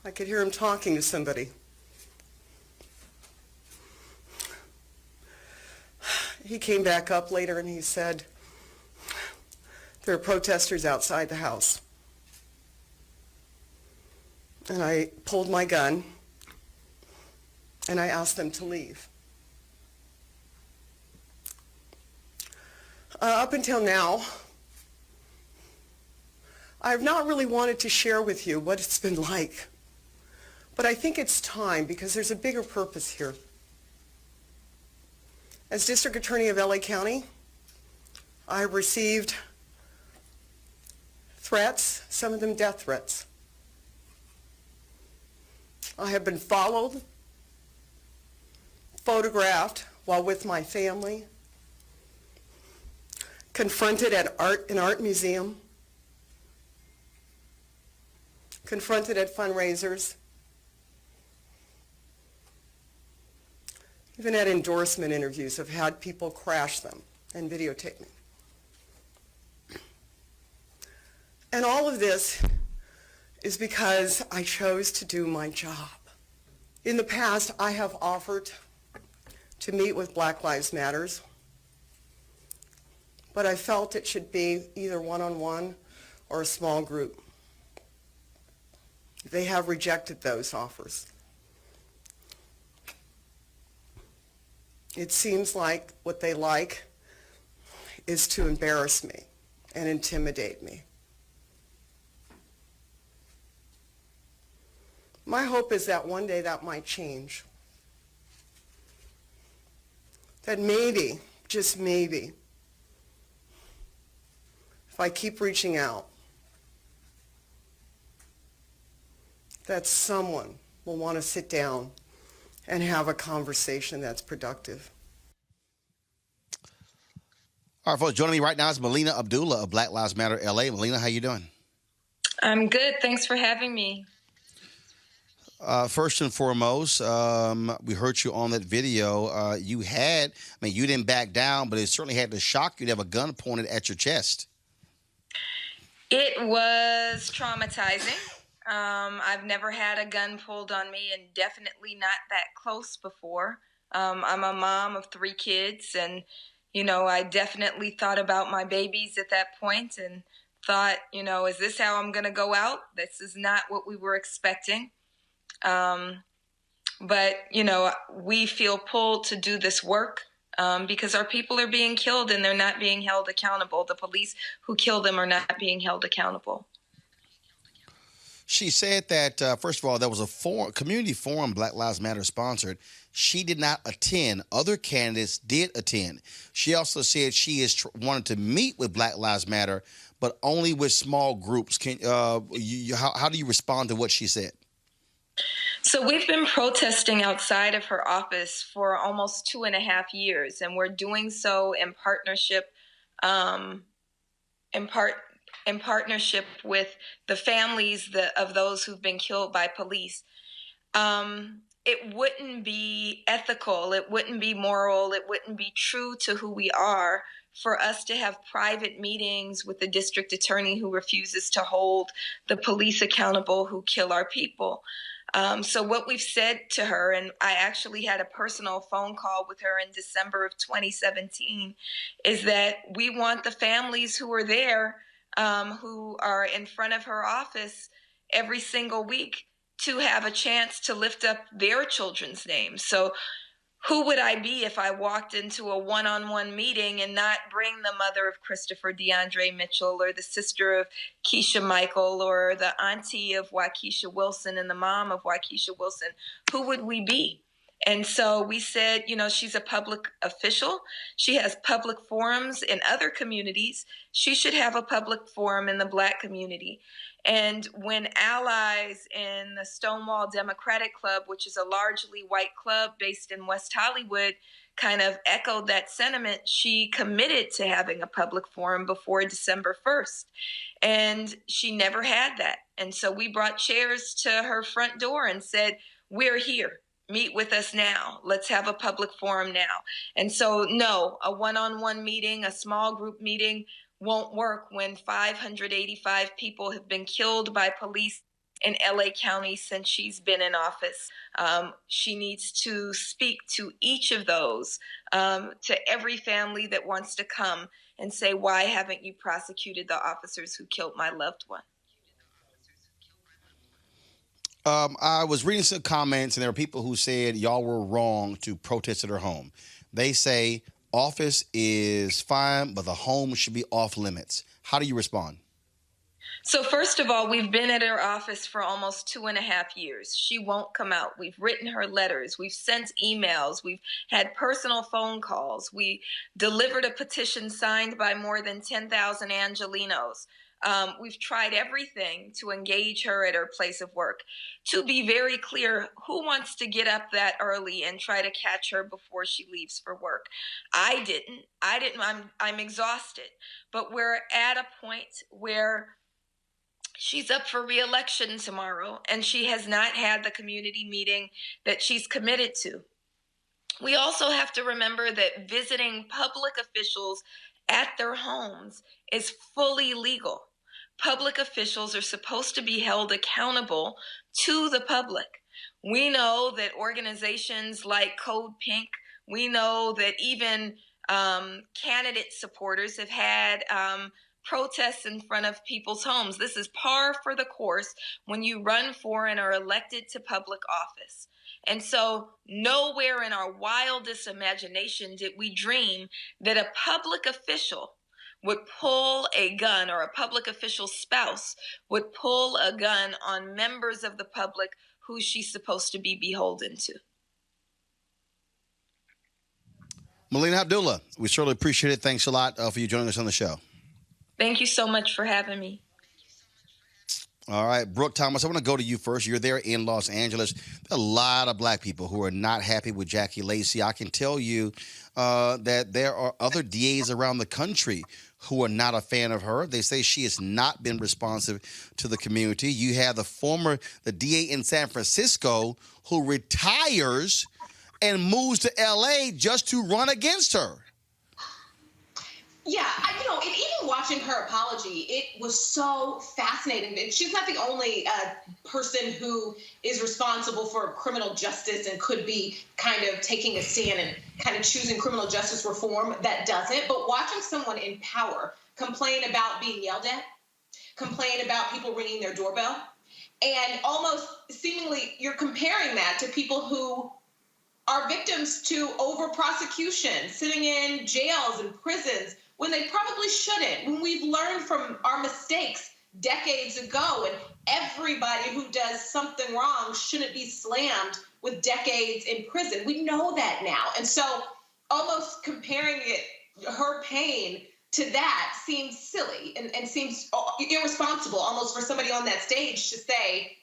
I could hear him talking to somebody. He came back up later and he said, there are protesters outside the house. And I pulled my gun and I asked them to leave. Up until now, I've not really wanted to share with you what it's been like. But I think it's time because there's a bigger purpose here. As District Attorney of LA County, I received threats, some of them death threats. I have been followed, photographed while with my family, confronted at an art museum, confronted at fundraisers, even at endorsement interviews. I've had people crash them and videotape me. And all of this is because I chose to do my job. In the past, I have offered to meet with Black Lives Matters, but I felt it should be either one-on-one or a small group. They have rejected those offers. It seems like what they like is to embarrass me and intimidate me. My hope is that one day that might change. That maybe, just maybe, if I keep reaching out, that someone will want to sit down and have a conversation that's productive. All right, folks, joining me right now is Melina Abdullah of Black Lives Matter LA. Melina, how you doing? I'm good. Thanks for having me. First and foremost, we heard you on that video. You didn't back down, but it certainly had to shock you to have a gun pointed at your chest. It was traumatizing. I've never had a gun pulled on me, and definitely not that close before. I'm a mom of 3 kids, and, I definitely thought about my babies at that point and thought, is this how I'm going to go out? This is not what we were expecting. But, we feel pulled to do this work because our people are being killed and they're not being held accountable. The police who kill them are not being held accountable. She said that, first of all, there was a community forum Black Lives Matter sponsored. She did not attend. Other candidates did attend. She also said she wanted to meet with Black Lives Matter, but only with small groups. How do you respond to what she said? So we've been protesting outside of her office for almost 2.5 years, and we're doing so in partnership, in partnership with the families of those who've been killed by police. It wouldn't be ethical, it wouldn't be moral, it wouldn't be true to who we are for us to have private meetings with the district attorney who refuses to hold the police accountable who kill our people. So what we've said to her, and I actually had a personal phone call with her in December of 2017, is that we want the families who are there, who are in front of her office every single week, to have a chance to lift up their children's names. So who would I be if I walked into a one-on-one meeting and not bring the mother of Christopher DeAndre Mitchell, or the sister of Keisha Michael, or the auntie of Waukesha Wilson and the mom of Waukesha Wilson? Who would we be? And so we said, she's a public official. She has public forums in other communities. She should have a public forum in the Black community. And when allies in the Stonewall Democratic Club, which is a largely white club based in West Hollywood, kind of echoed that sentiment, she committed to having a public forum before December 1st. And she never had that. And so we brought chairs to her front door and said, we're here. Meet with us now. Let's have a public forum now. And so, no, a one-on-one meeting, a small group meeting won't work when 585 people have been killed by police in LA County since she's been in office. She needs to speak to each of those, to every family that wants to come and say, why haven't you prosecuted the officers who killed my loved one? I was reading some comments, and there were people who said y'all were wrong to protest at her home. They say office is fine, but the home should be off limits. How do you respond? So first of all, we've been at her office for almost 2.5 years. She won't come out. We've written her letters. We've sent emails. We've had personal phone calls. We delivered a petition signed by more than 10,000 Angelenos. We've tried everything to engage her at her place of work. To be very clear, who wants to get up that early and try to catch her before she leaves for work? I didn't. I'm exhausted. But we're at a point where she's up for re-election tomorrow, and she has not had the community meeting that she's committed to. We also have to remember that visiting public officials at their homes is fully legal. Public officials are supposed to be held accountable to the public. We know that organizations like Code Pink, we know that even candidate supporters have had protests in front of people's homes. This is par for the course when you run for and are elected to public office. And so nowhere in our wildest imagination did we dream that a public official would pull a gun, or a public official's spouse would pull a gun on members of the public who she's supposed to be beholden to. Melina Abdullah, we certainly appreciate it. Thanks a lot for you joining us on the show. Thank you so much for having me. All right, Brooke Thomas, I want to go to you first. You're there in Los Angeles. There are a lot of Black people who are not happy with Jackie Lacey. I can tell you that there are other DAs around the country who are not a fan of her. They say she has not been responsive to the community. You have the DA in San Francisco who retires and moves to L.A. just to run against her. Yeah, and even watching her apology, it was so fascinating. And she's not the only person who is responsible for criminal justice and could be kind of taking a stand and kind of choosing criminal justice reform that doesn't. But watching someone in power complain about being yelled at, complain about people ringing their doorbell, and almost seemingly you're comparing that to people who are victims to over-prosecution, sitting in jails and prisons, when they probably shouldn't, when we've learned from our mistakes decades ago, and everybody who does something wrong shouldn't be slammed with decades in prison. We know that now. And so almost comparing her pain to that seems silly and seems irresponsible almost for somebody on that stage to say,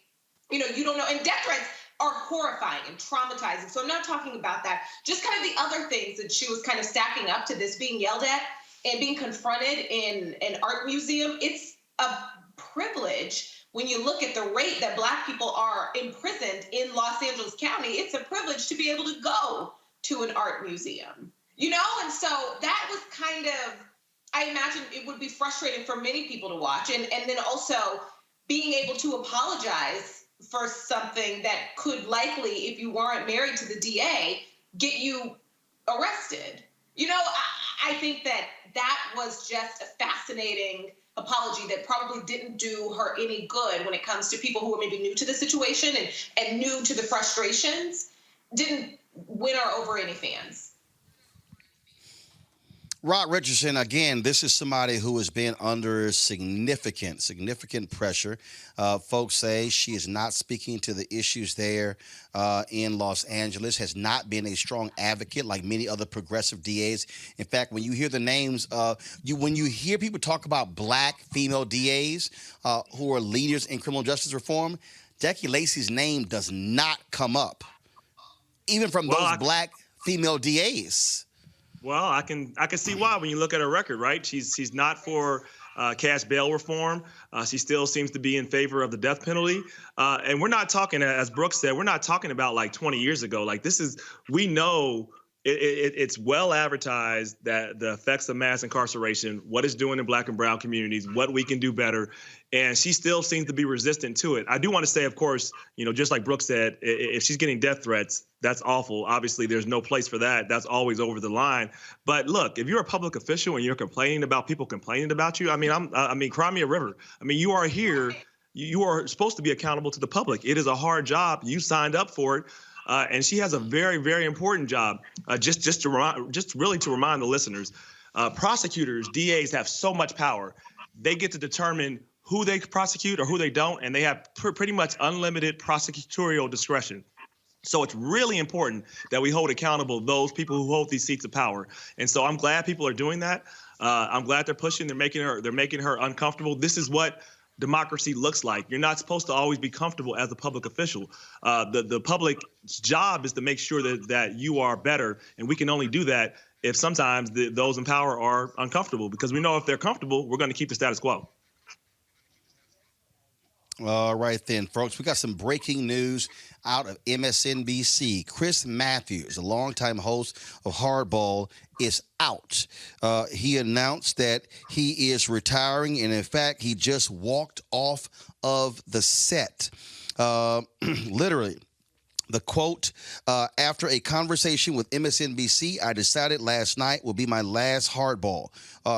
you don't know. And death threats, are horrifying and traumatizing. So I'm not talking about that. Just kind of the other things that she was kind of stacking up to this, being yelled at and being confronted in an art museum. It's a privilege when you look at the rate that Black people are imprisoned in Los Angeles County. It's a privilege to be able to go to an art museum, you know? And so that was kind of, I imagine it would be frustrating for many people to watch. And then also being able to apologize for something that could likely, if you weren't married to the DA, get you arrested. You know, I think that was just a fascinating apology that probably didn't do her any good when it comes to people who are maybe new to the situation and new to the frustrations. Didn't win her over any fans. Rod Richardson, again, this is somebody who has been under significant pressure. Folks say she is not speaking to the issues there in Los Angeles, has not been a strong advocate like many other progressive DAs. In fact, when you hear the names, when you hear people talk about Black female DAs who are leaders in criminal justice reform, Jackie Lacey's name does not come up, even from those Black female DAs. Well, I can see why when you look at her record, right? She's not for cash bail reform. She still seems to be in favor of the death penalty. And we're not talking, as Brooks said, we're not talking about like 20 years ago. Like we know it's well advertised that the effects of mass incarceration, what it's doing in Black and brown communities, what we can do better. And she still seems to be resistant to it. I do want to say, of course, you know, just like Brooks said, if she's getting death threats, that's awful. Obviously, there's no place for that. That's always over the line. But look, if you're a public official and you're complaining about people complaining about you, I mean, cry me a river. I mean, you are here. You are supposed to be accountable to the public. It is a hard job. You signed up for it. And she has a very, very important job. Just really to remind the listeners, prosecutors, DAs have so much power. They get to determine who they prosecute or who they don't, and they have pretty much unlimited prosecutorial discretion. So it's really important that we hold accountable those people who hold these seats of power. And so I'm glad people are doing that. I'm glad they're pushing. They're making her uncomfortable. This is what democracy looks like. You're not supposed to always be comfortable as a public official. The public's job is to make sure that you are better, and we can only do that if sometimes those in power are uncomfortable, because we know if they're comfortable, we're going to keep the status quo. All right then, folks, we got some breaking news out of MSNBC. Chris Matthews, a longtime host of Hardball, is out. He announced that he is retiring, and in fact, he just walked off of the set. Literally. The quote, after a conversation with MSNBC, I decided last night will be my last Hardball.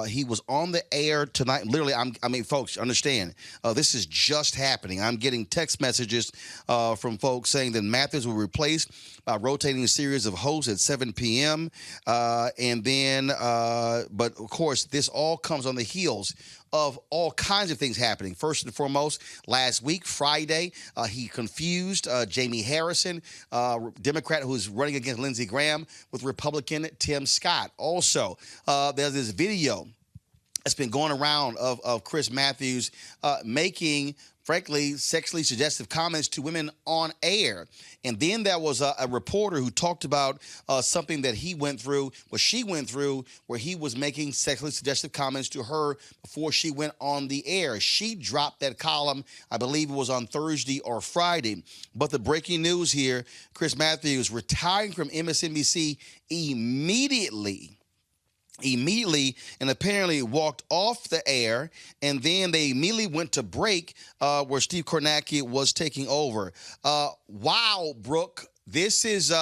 He was on the air tonight. Literally, I mean, folks, understand, this is just happening. I'm getting text messages from folks saying that Matthews will replace by rotating a series of hosts at 7 p.m. And then, but of course, this all comes on the heels of all kinds of things happening. First and foremost, last week, Friday, he confused Jamie Harrison, Democrat who's running against Lindsey Graham, with Republican Tim Scott. Also, there's this video that's been going around of Chris Matthews making, frankly, sexually suggestive comments to women on air. And then there was a reporter who talked about something that he went through, what she went through, where he was making sexually suggestive comments to her before she went on the air. She dropped that column, I believe it was on Thursday or Friday. But the breaking news here, Chris Matthews retiring from MSNBC immediately, and apparently walked off the air, and then they immediately went to break where Steve Kornacki was taking over. Wow, Brooke, this is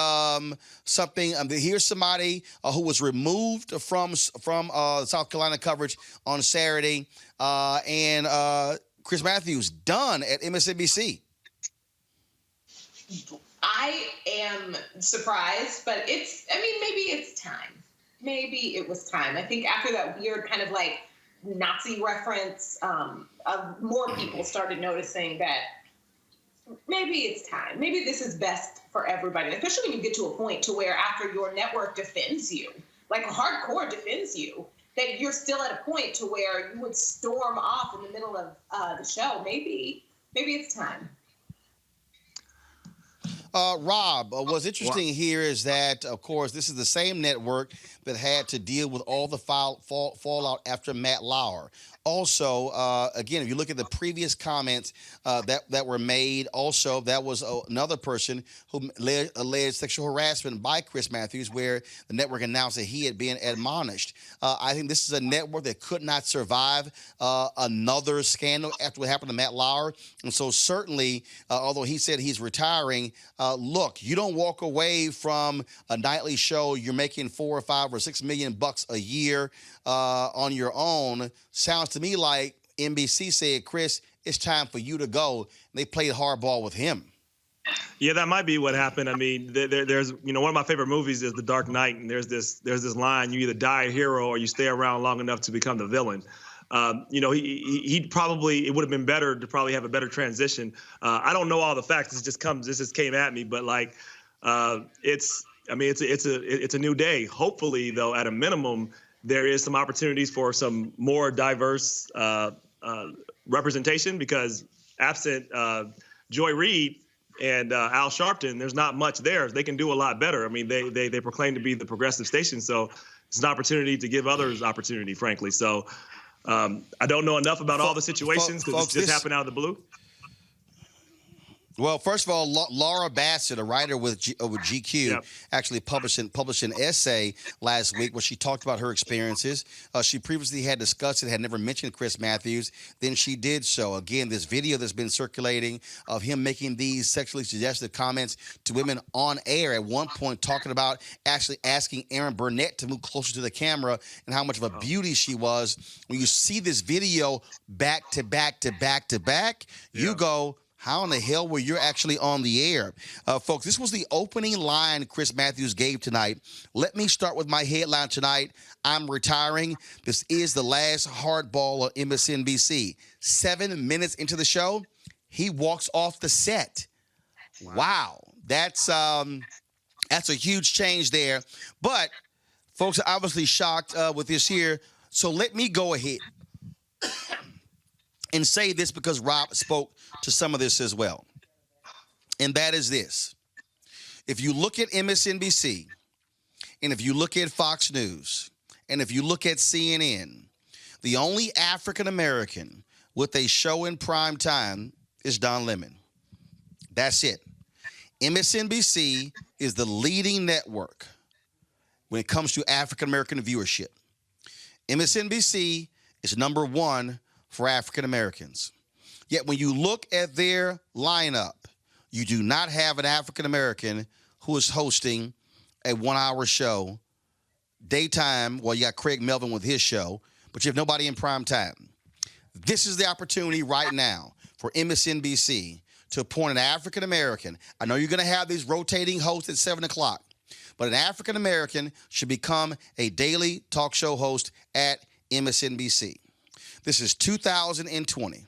something. Here's somebody who was removed from South Carolina coverage on Saturday, and Chris Matthews done at MSNBC. I am surprised, but maybe it's time. Maybe it was time. I think after that weird kind of like Nazi reference, more people started noticing that maybe it's time. Maybe this is best for everybody, especially when you get to a point to where after your network defends you, like hardcore defends you, that you're still at a point to where you would storm off in the middle of the show. Maybe it's time. Rob, what's interesting here is that, of course, this is the same network that had to deal with all the fallout after Matt Lauer. Also, again, if you look at the previous comments that were made, also that was another person who alleged sexual harassment by Chris Matthews, where the network announced that he had been admonished. I think this is a network that could not survive another scandal after what happened to Matt Lauer. And so certainly, although he said he's retiring, look, you don't walk away from a nightly show. You're making $4 or $5 or $6 million a year on your own. Sounds to me like NBC said, Chris, it's time for you to go. They played hardball with him. Yeah, that might be what happened. I mean, there's one of my favorite movies is The Dark Knight, and there's this line: you either die a hero or you stay around long enough to become the villain. He probably, it would have been better to probably have a better transition. I don't know all the facts. This just came at me, but like, it's a new day. Hopefully, though, at a minimum, there is some opportunities for some more diverse representation, because absent Joy Reid and Al Sharpton, there's not much there. They can do a lot better. I mean, they proclaim to be the progressive station, so it's an opportunity to give others opportunity, frankly. So I don't know enough about all the situations because it just happened out of the blue. Well, first of all, Laura Bassett, a writer with GQ, actually published an essay last week where she talked about her experiences. She previously had discussed it, had never mentioned Chris Matthews. Then she did so. Again, this video that's been circulating of him making these sexually suggestive comments to women on air, at one point talking about actually asking Aaron Burnett to move closer to the camera and how much of a beauty she was. When you see this video back to back to back to back, you go, how in the hell were you actually on the air? Folks, this was the opening line Chris Matthews gave tonight. Let me start with my headline tonight. I'm retiring. This is the last hardball on MSNBC. 7 minutes into the show, he walks off the set. Wow. That's a huge change there. But folks are obviously shocked with this here. So let me go ahead and say this, because Rob spoke to some of this as well. And that is this. If you look at MSNBC, and if you look at Fox News, and if you look at CNN, the only African-American with a show in prime time is Don Lemon. That's it. MSNBC is the leading network when it comes to African-American viewership. MSNBC is number one for African Americans. Yet when you look at their lineup, you do not have an African American who is hosting a 1 hour show, daytime. Well, you got Craig Melvin with his show, but you have nobody in prime time. This is the opportunity right now for MSNBC to appoint an African American. I know you're going to have these rotating hosts at 7 o'clock, but an African American should become a daily talk show host at MSNBC. This is 2020.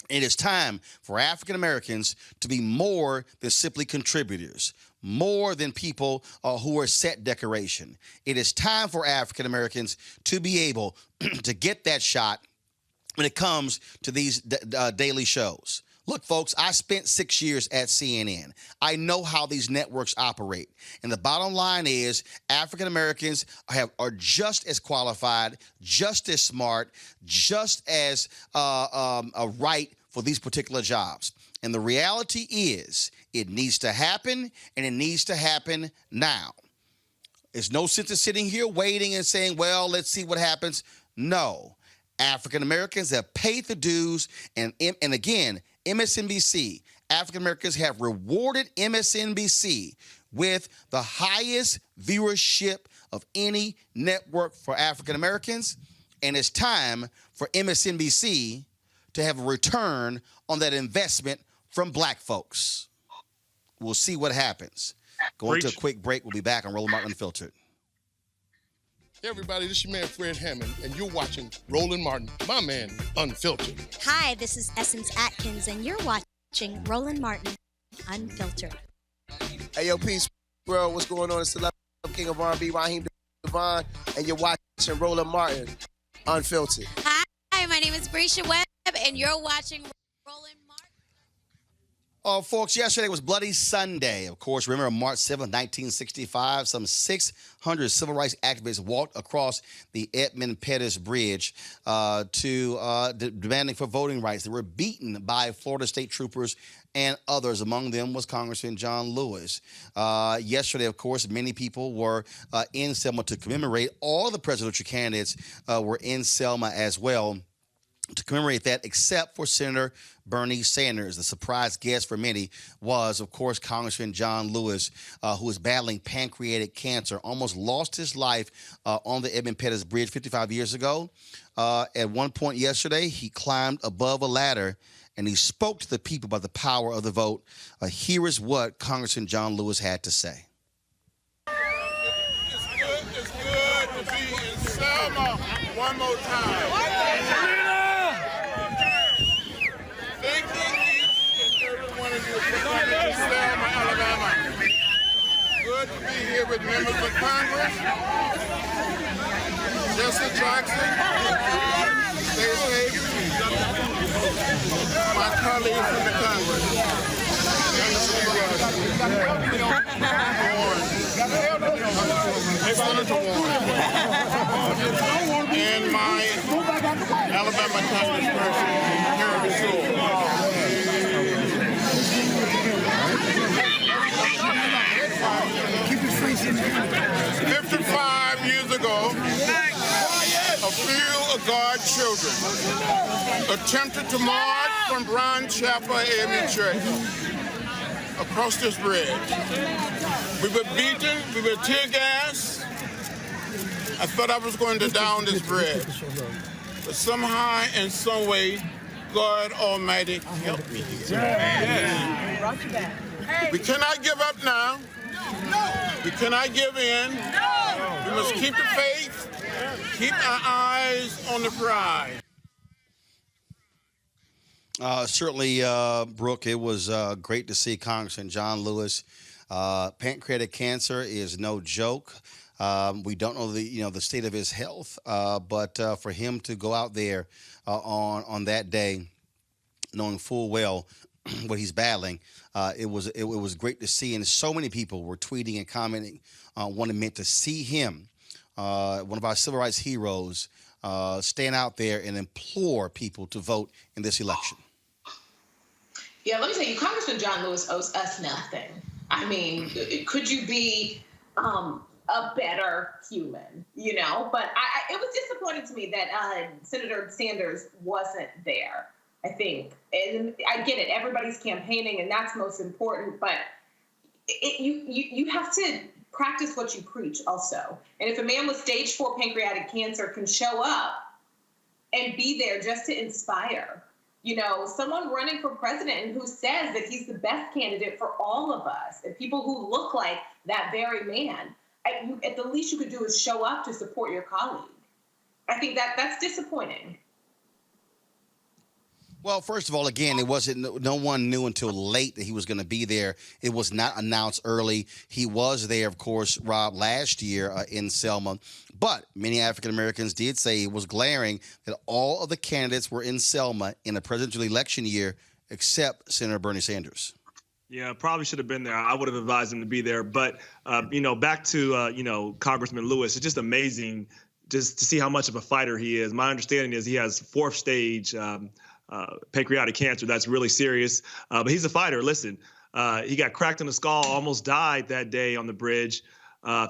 It is time for African Americans to be more than simply contributors, more than people who are set decoration. It is time for African Americans to be able to get that shot when it comes to these daily shows. Look, folks, I spent 6 years at CNN. I know how these networks operate. And the bottom line is African Americans are just as qualified, just as smart, just as right for these particular jobs. And the reality is it needs to happen, and it needs to happen now. There's no sense in sitting here waiting and saying, well, let's see what happens. No. African Americans have paid the dues, and again, MSNBC, African Americans have rewarded MSNBC with the highest viewership of any network for African Americans, and it's time for MSNBC to have a return on that investment from black folks. We'll see what happens. Going to a quick break. We'll be back on Roland Martin Unfiltered. Hey everybody, this is your man Fred Hammond, and you're watching Roland Martin, my man, Unfiltered. Hi, this is Essence Atkins, and you're watching Roland Martin, Unfiltered. Hey, yo, peace, world. What's going on? It's the King of R&B, Raheem Devon, and you're watching Roland Martin, Unfiltered. Hi, my name is Brescia Webb, and you're watching Roland Martin. Folks, yesterday was Bloody Sunday. Of course, remember March 7th, 1965, some 600 civil rights activists walked across the Edmund Pettus Bridge demanding for voting rights. They were beaten by Florida state troopers and others. Among them was Congressman John Lewis. Yesterday, of course, many people were in Selma to commemorate. All the presidential candidates were in Selma as well to commemorate that, except for Senator Bernie Sanders. The surprise guest for many was, of course, Congressman John Lewis, who was battling pancreatic cancer, almost lost his life on the Edmund Pettus Bridge 55 years ago. At one point yesterday, he climbed above a ladder and he spoke to the people about the power of the vote. Here is what Congressman John Lewis had to say. It's good to be in Selma one more time. Selma, Alabama. Good to be here with members of Congress. Jesse Jackson, stay safe. My colleagues in the Congress. Senator Warren. And my Alabama Congressperson, Harry Sewell. 55 years ago, a few of God's children attempted to march from Brown Chapel AME Church across this bridge. We were beaten, we were tear gassed. I thought I was going to down this bridge. But somehow, in some way, God Almighty helped me here. We cannot give up now. We cannot give in. We must keep the faith, keep our eyes on the prize. Certainly, Brooke, it was great to see Congressman John Lewis. Pancreatic cancer is no joke. We don't know the state of his health, but for him to go out there on that day, knowing full well what he's battling, it was great to see, and so many people were tweeting and commenting what it meant to see him, one of our civil rights heroes, stand out there and implore people to vote in this election. Yeah, let me tell you, Congressman John Lewis owes us nothing. I mean, could you be a better human, you know? But it was disappointing to me that Senator Sanders wasn't there. I think, and I get it, everybody's campaigning and that's most important, but you have to practice what you preach also. And if a man with stage 4 pancreatic cancer can show up and be there just to inspire, you know, someone running for president and who says that he's the best candidate for all of us and people who look like that very man, at the least you could do is show up to support your colleague. I think that's disappointing. Well, first of all, again, it wasn't. No one knew until late that he was going to be there. It was not announced early. He was there, of course, Rob, last year in Selma. But many African Americans did say it was glaring that all of the candidates were in Selma in a presidential election year, except Senator Bernie Sanders. Yeah, probably should have been there. I would have advised him to be there. But back to Congressman Lewis. It's just amazing just to see how much of a fighter he is. My understanding is he has 4th stage. Pancreatic cancer. That's really serious. But he's a fighter. Listen, he got cracked in the skull, almost died that day on the bridge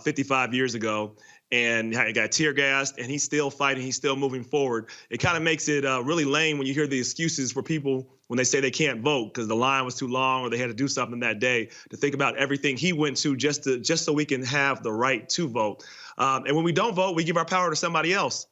55 years ago. And he got tear gassed, and he's still fighting. He's still moving forward. It kind of makes it really lame when you hear the excuses for people when they say they can't vote because the line was too long or they had to do something that day. To think about everything he went to just so we can have the right to vote. And when we don't vote, we give our power to somebody else.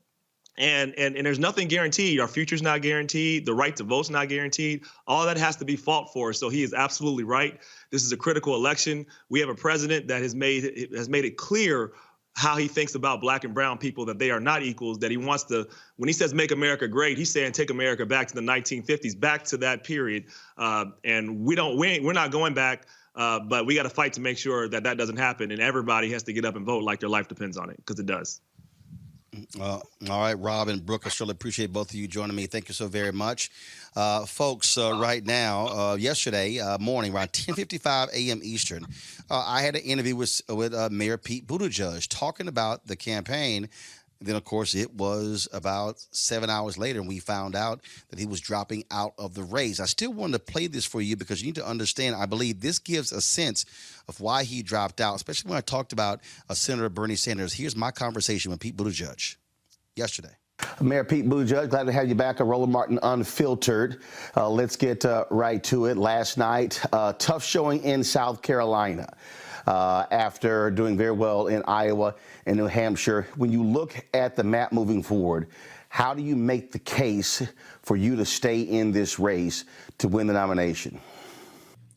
And there's nothing guaranteed. Our future's not guaranteed. The right to vote's not guaranteed. All that has to be fought for. So he is absolutely right. This is a critical election. We have a president that has made it clear how he thinks about black and brown people, that they are not equals, that he wants to, when he says make America great, he's saying take America back to the 1950s, back to that period. And we're not going back, but we got to fight to make sure that doesn't happen. And everybody has to get up and vote like their life depends on it, because it does. All right, Rob and Brooke, I surely appreciate both of you joining me. Thank you so very much. Folks, right now, yesterday morning, around 10:55 a.m. Eastern, I had an interview with Mayor Pete Buttigieg talking about the campaign. Then, of course, it was about 7 hours later, and we found out that he was dropping out of the race. I still wanted to play this for you because you need to understand, I believe this gives a sense of why he dropped out, especially when I talked about Senator Bernie Sanders. Here's my conversation with Pete Buttigieg yesterday. Mayor Pete Buttigieg, glad to have you back on Roland Martin Unfiltered. Let's get right to it. Last night, tough showing in South Carolina. After doing very well in Iowa and New Hampshire. When you look at the map moving forward, how do you make the case for you to stay in this race to win the nomination?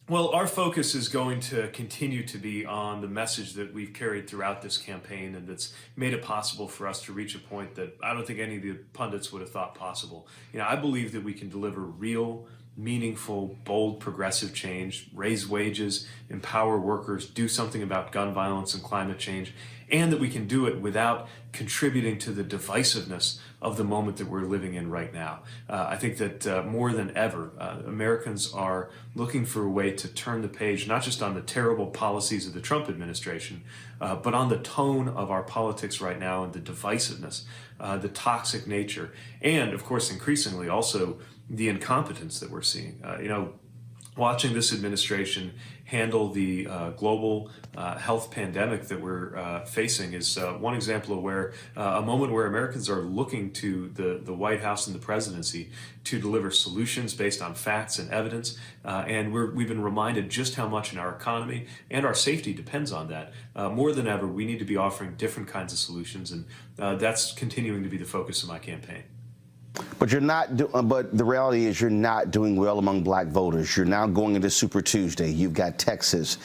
Well, our focus is going to continue to be on the message that we've carried throughout this campaign and that's made it possible for us to reach a point that I don't think any of the pundits would have thought possible. I believe that we can deliver real, meaningful, bold, progressive change, raise wages, empower workers, do something about gun violence and climate change, and that we can do it without contributing to the divisiveness of the moment that we're living in right now. I think that more than ever, Americans are looking for a way to turn the page, not just on the terrible policies of the Trump administration, but on the tone of our politics right now and the divisiveness, the toxic nature, and of course, increasingly also the incompetence that we're seeing. Watching this administration handle the global health pandemic that we're facing is one example of where a moment where Americans are looking to the White House and the presidency to deliver solutions based on facts and evidence. And we've been reminded just how much in our economy and our safety depends on that. More than ever, we need to be offering different kinds of solutions, and that's continuing to be the focus of my campaign. But you're not. But the reality is, you're not doing well among black voters. You're now going into Super Tuesday. You've got Texas,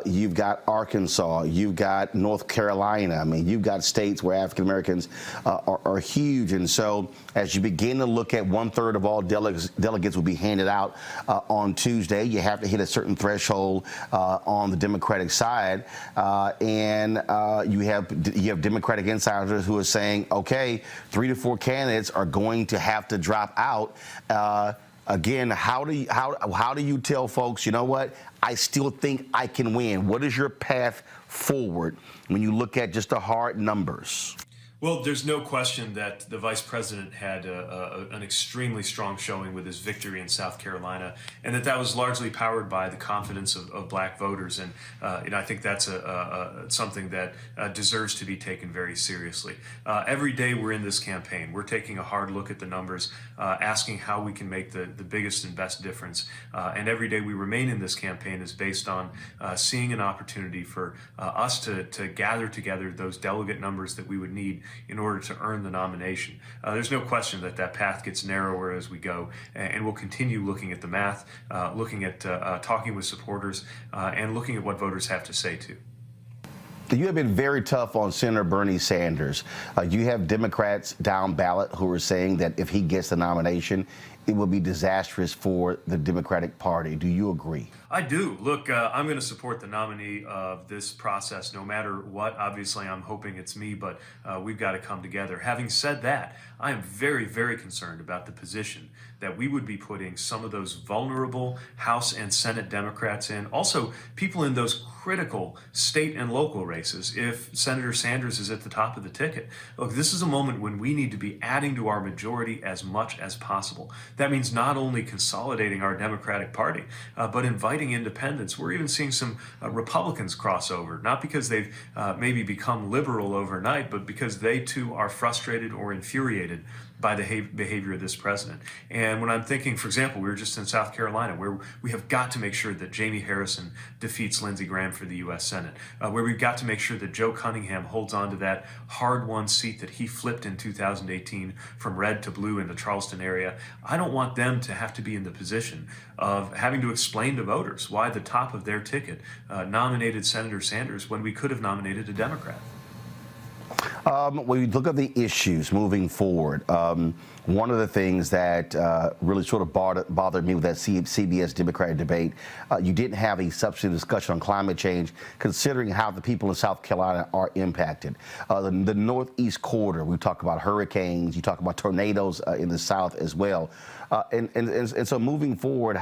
you've got Arkansas, you've got North Carolina. I mean, you've got states where African Americans are huge. And so, as you begin to look at 1/3 of all delegates will be handed out on Tuesday, you have to hit a certain threshold on the Democratic side, and you have Democratic insiders who are saying, okay, 3 to 4 candidates are going to have to drop out. Again, how do you tell folks, you know what, I still think I can win? What is your path forward when you look at just the hard numbers? Well, there's no question that the vice president had an extremely strong showing with his victory in South Carolina, and that was largely powered by the confidence of black voters. And I think that's something that deserves to be taken very seriously. Every day we're in this campaign, we're taking a hard look at the numbers, asking how we can make the biggest and best difference. And every day we remain in this campaign is based on seeing an opportunity for us to gather together those delegate numbers that we would need in order to earn the nomination. There's no question that path gets narrower as we go, and we'll continue looking at the math, looking at talking with supporters, and looking at what voters have to say too. You have been very tough on Senator Bernie Sanders. You have Democrats down ballot who are saying that if he gets the nomination, it will be disastrous for the Democratic Party. Do you agree? I do. Look, I'm going to support the nominee of this process no matter what. Obviously, I'm hoping it's me, but we've got to come together. Having said that, I am very, very concerned about the position that we would be putting some of those vulnerable House and Senate Democrats in, also people in those critical state and local races, if Senator Sanders is at the top of the ticket. Look, this is a moment when we need to be adding to our majority as much as possible. That means not only consolidating our Democratic Party, but inviting independents. We're even seeing some Republicans cross over, not because they've maybe become liberal overnight, but because they too are frustrated or infuriated by the behavior of this president. And when I'm thinking, for example, we were just in South Carolina, where we have got to make sure that Jamie Harrison defeats Lindsey Graham for the U.S. Senate, where we've got to make sure that Joe Cunningham holds on to that hard-won seat that he flipped in 2018 from red to blue in the Charleston area. I don't want them to have to be in the position of having to explain to voters why the top of their ticket nominated Senator Sanders when we could have nominated a Democrat. When you look at the issues moving forward, one of the things that really sort of bothered me with that CBS Democratic debate, you didn't have a substantive discussion on climate change, considering how the people in South Carolina are impacted. The Northeast corridor, we talk about hurricanes, you talk about tornadoes in the South as well. And so moving forward,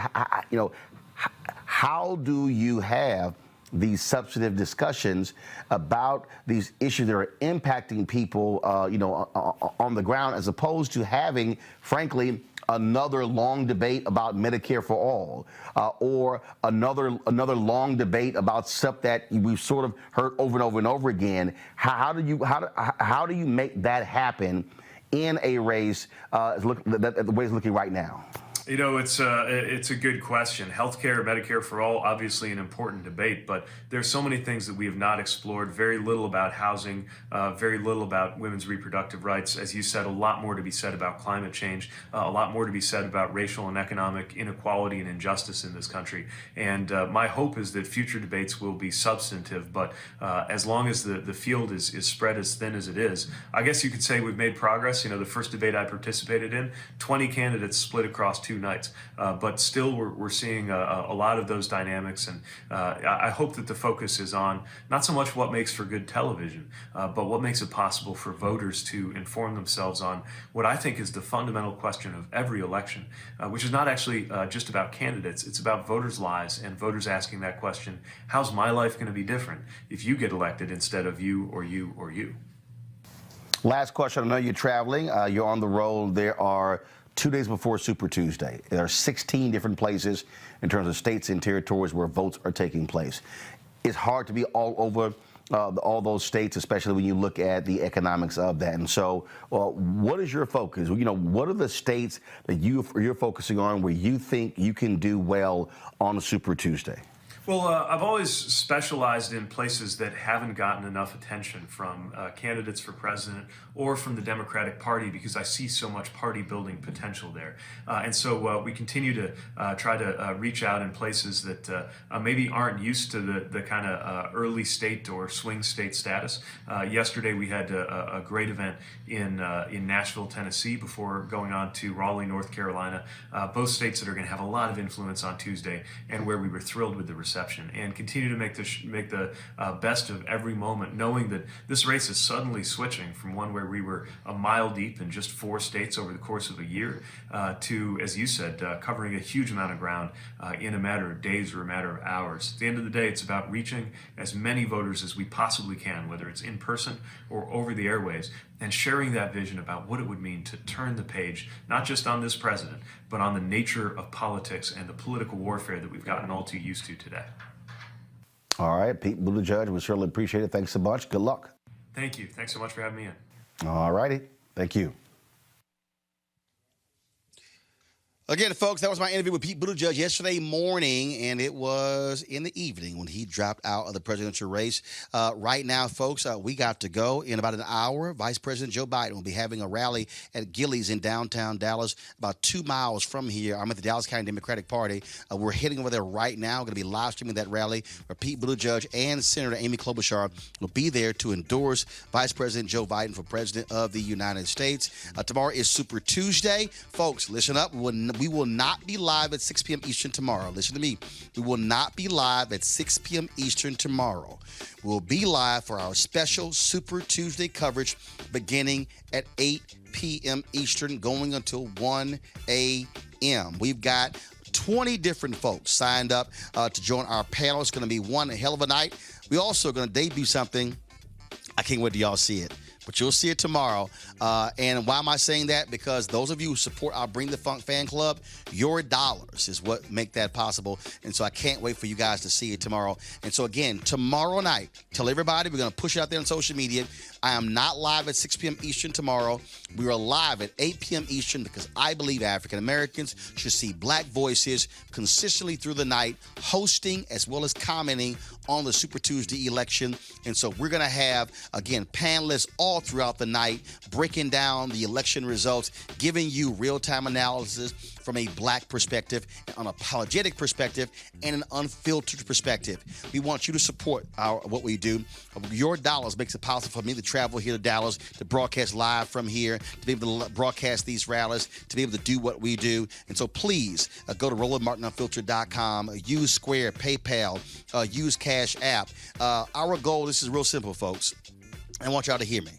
how do you have these substantive discussions about these issues that are impacting people, on the ground, as opposed to having, frankly, another long debate about Medicare for all, or another long debate about stuff that we've sort of heard over and over and over again? How do you make that happen in a race the way it's looking right now? It's a good question. Healthcare, Medicare for all, obviously an important debate, but there's so many things that we have not explored. Very little about housing, very little about women's reproductive rights. As you said, a lot more to be said about climate change, a lot more to be said about racial and economic inequality and injustice in this country. And my hope is that future debates will be substantive, but as long as the field is spread as thin as it is, I guess you could say we've made progress. The first debate I participated in, 20 candidates split across 2 nights, but still we're seeing a lot of those dynamics, and I hope that the focus is on not so much what makes for good television, but what makes it possible for voters to inform themselves on what I think is the fundamental question of every election, which is not actually just about candidates. It's about voters' lives and voters asking that question: how's my life going to be different if you get elected instead of you or you or you? Last question. I know you're traveling. You're on the road. There are 2 days before Super Tuesday. There are 16 different places in terms of states and territories where votes are taking place. It's hard to be all over all those states, especially when you look at the economics of that. And so what is your focus? What are the states that you're focusing on where you think you can do well on Super Tuesday? Well, I've always specialized in places that haven't gotten enough attention from candidates for president or from the Democratic Party, because I see so much party building potential there. And so we continue to try to reach out in places that maybe aren't used to the kind of early state or swing state status. Yesterday we had a great event in Nashville, Tennessee, before going on to Raleigh, North Carolina, both states that are going to have a lot of influence on Tuesday, and where we were thrilled with the reception, and continue to make the best of every moment, knowing that this race is suddenly switching from one where we were a mile deep in just 4 states over the course of a year to, as you said, covering a huge amount of ground in a matter of days or a matter of hours. At the end of the day, it's about reaching as many voters as we possibly can, whether it's in person or over the airwaves, and sharing that vision about what it would mean to turn the page, not just on this president, but on the nature of politics and the political warfare that we've gotten all too used to today. All right, Pete Buttigieg, we certainly appreciate it. Thanks so much. Good luck. Thank you. Thanks so much for having me in. All righty. Thank you. Again, folks, that was my interview with Pete Buttigieg yesterday morning, and it was in the evening when he dropped out of the presidential race. Right now, folks, we got to go. In about an hour, Vice President Joe Biden will be having a rally at Gilley's in downtown Dallas, about 2 miles from here. I'm at the Dallas County Democratic Party. We're heading over there right now. We're going to be live streaming that rally where Pete Buttigieg and Senator Amy Klobuchar will be there to endorse Vice President Joe Biden for President of the United States. Tomorrow is Super Tuesday. Folks, listen up. We will not be live at 6 p.m. Eastern tomorrow. Listen to me. We will not be live at 6 p.m. Eastern tomorrow. We'll be live for our special Super Tuesday coverage beginning at 8 p.m. Eastern, going until 1 a.m. We've got 20 different folks signed up to join our panel. It's going to be one hell of a night. We're also going to debut something. I can't wait till y'all see it. But you'll see it tomorrow. And why am I saying that? Because those of you who support our Bring the Funk fan club, your dollars is what make that possible. And so I can't wait for you guys to see it tomorrow. And so again, tomorrow night, tell everybody, we're going to push it out there on social media. I am not live at 6 p.m. Eastern tomorrow. We are live at 8 p.m. Eastern because I believe African Americans should see black voices consistently through the night, hosting as well as commenting on the Super Tuesday election. And so we're going to have, again, panelists all throughout the night breaking down the election results, giving you real-time analysis from a black perspective, an unapologetic perspective, and an unfiltered perspective. We want you to support what we do. Your dollars makes it possible for me to travel here to Dallas, to broadcast live from here, to be able to broadcast these rallies, to be able to do what we do. And so please go to RolandMartinUnfiltered.com, use Square, PayPal, use Cash App. Our goal, this is real simple, folks. I want y'all to hear me.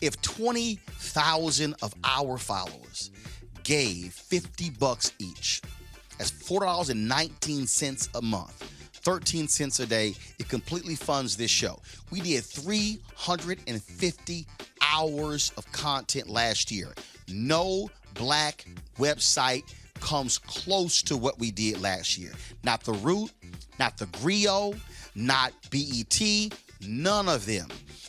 If 20,000 of our followers gave $50 each, that's $4.19 a month, 13 cents a day, it completely funds this show. We did 350 hours of content last year. No black website comes close to what we did last year. Not The Root, not The Griot, not BET, none of them.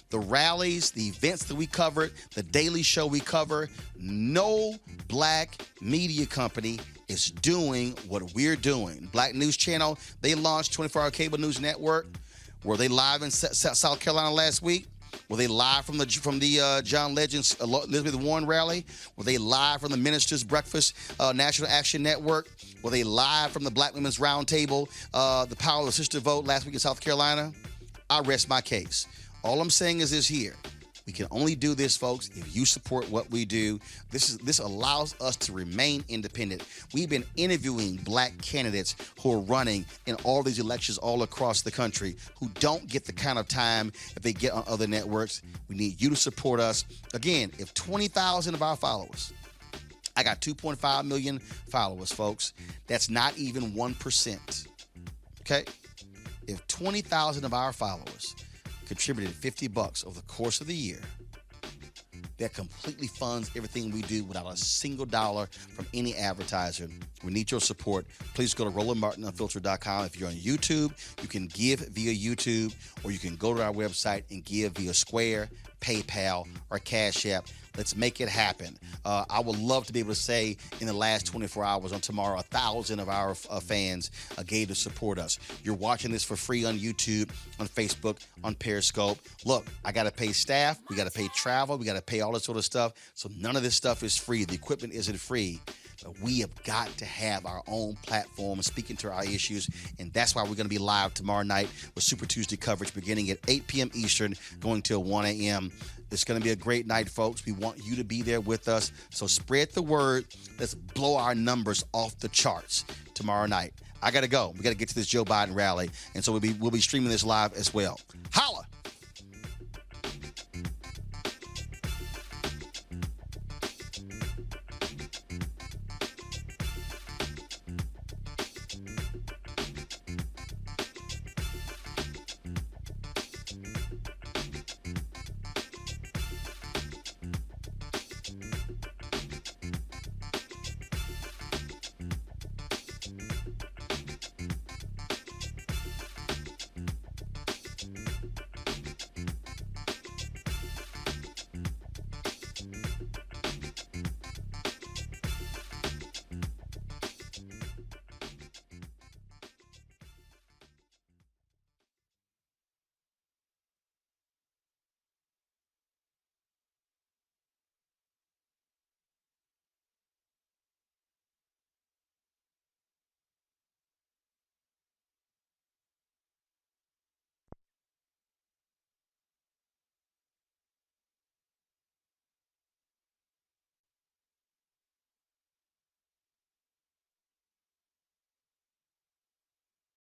The rallies, the events that we covered, the daily show we cover, no black media company is doing what we're doing. Black News Channel, they launched 24-hour cable news network. Were they live in South Carolina last week? Were they live from the John Legend's Elizabeth Warren rally? Were they live from the Ministers Breakfast National Action Network? Were they live from the Black Women's Roundtable, the Power of the Sister Vote last week in South Carolina? I rest my case. All I'm saying is this here. We can only do this, folks, if you support what we do. This allows us to remain independent. We've been interviewing black candidates who are running in all these elections all across the country who don't get the kind of time that they get on other networks. We need you to support us. Again, if 20,000 of our followers, I got 2.5 million followers, folks, that's not even 1%. Okay? If 20,000 of our followers contributed $50 over the course of the year, that completely funds everything we do without a single dollar from any advertiser. We need your support. Please go to RolandMartinUnfiltered.com. If you're on YouTube, you can give via YouTube, or you can go to our website and give via Square, PayPal, or Cash App. Let's make it happen. I would love to be able to say in the last 24 hours on tomorrow, 1,000 of our fans gave to support us. You're watching this for free on YouTube, on Facebook, on Periscope. Look, I got to pay staff. We got to pay travel. We got to pay all this sort of stuff. So none of this stuff is free. The equipment isn't free. But we have got to have our own platform speaking to our issues. And that's why we're going to be live tomorrow night with Super Tuesday coverage beginning at 8 p.m. Eastern, going till 1 a.m. It's going to be a great night, folks. We want you to be there with us. So spread the word. Let's blow our numbers off the charts tomorrow night. I got to go. We got to get to this Joe Biden rally. And so we'll be streaming this live as well.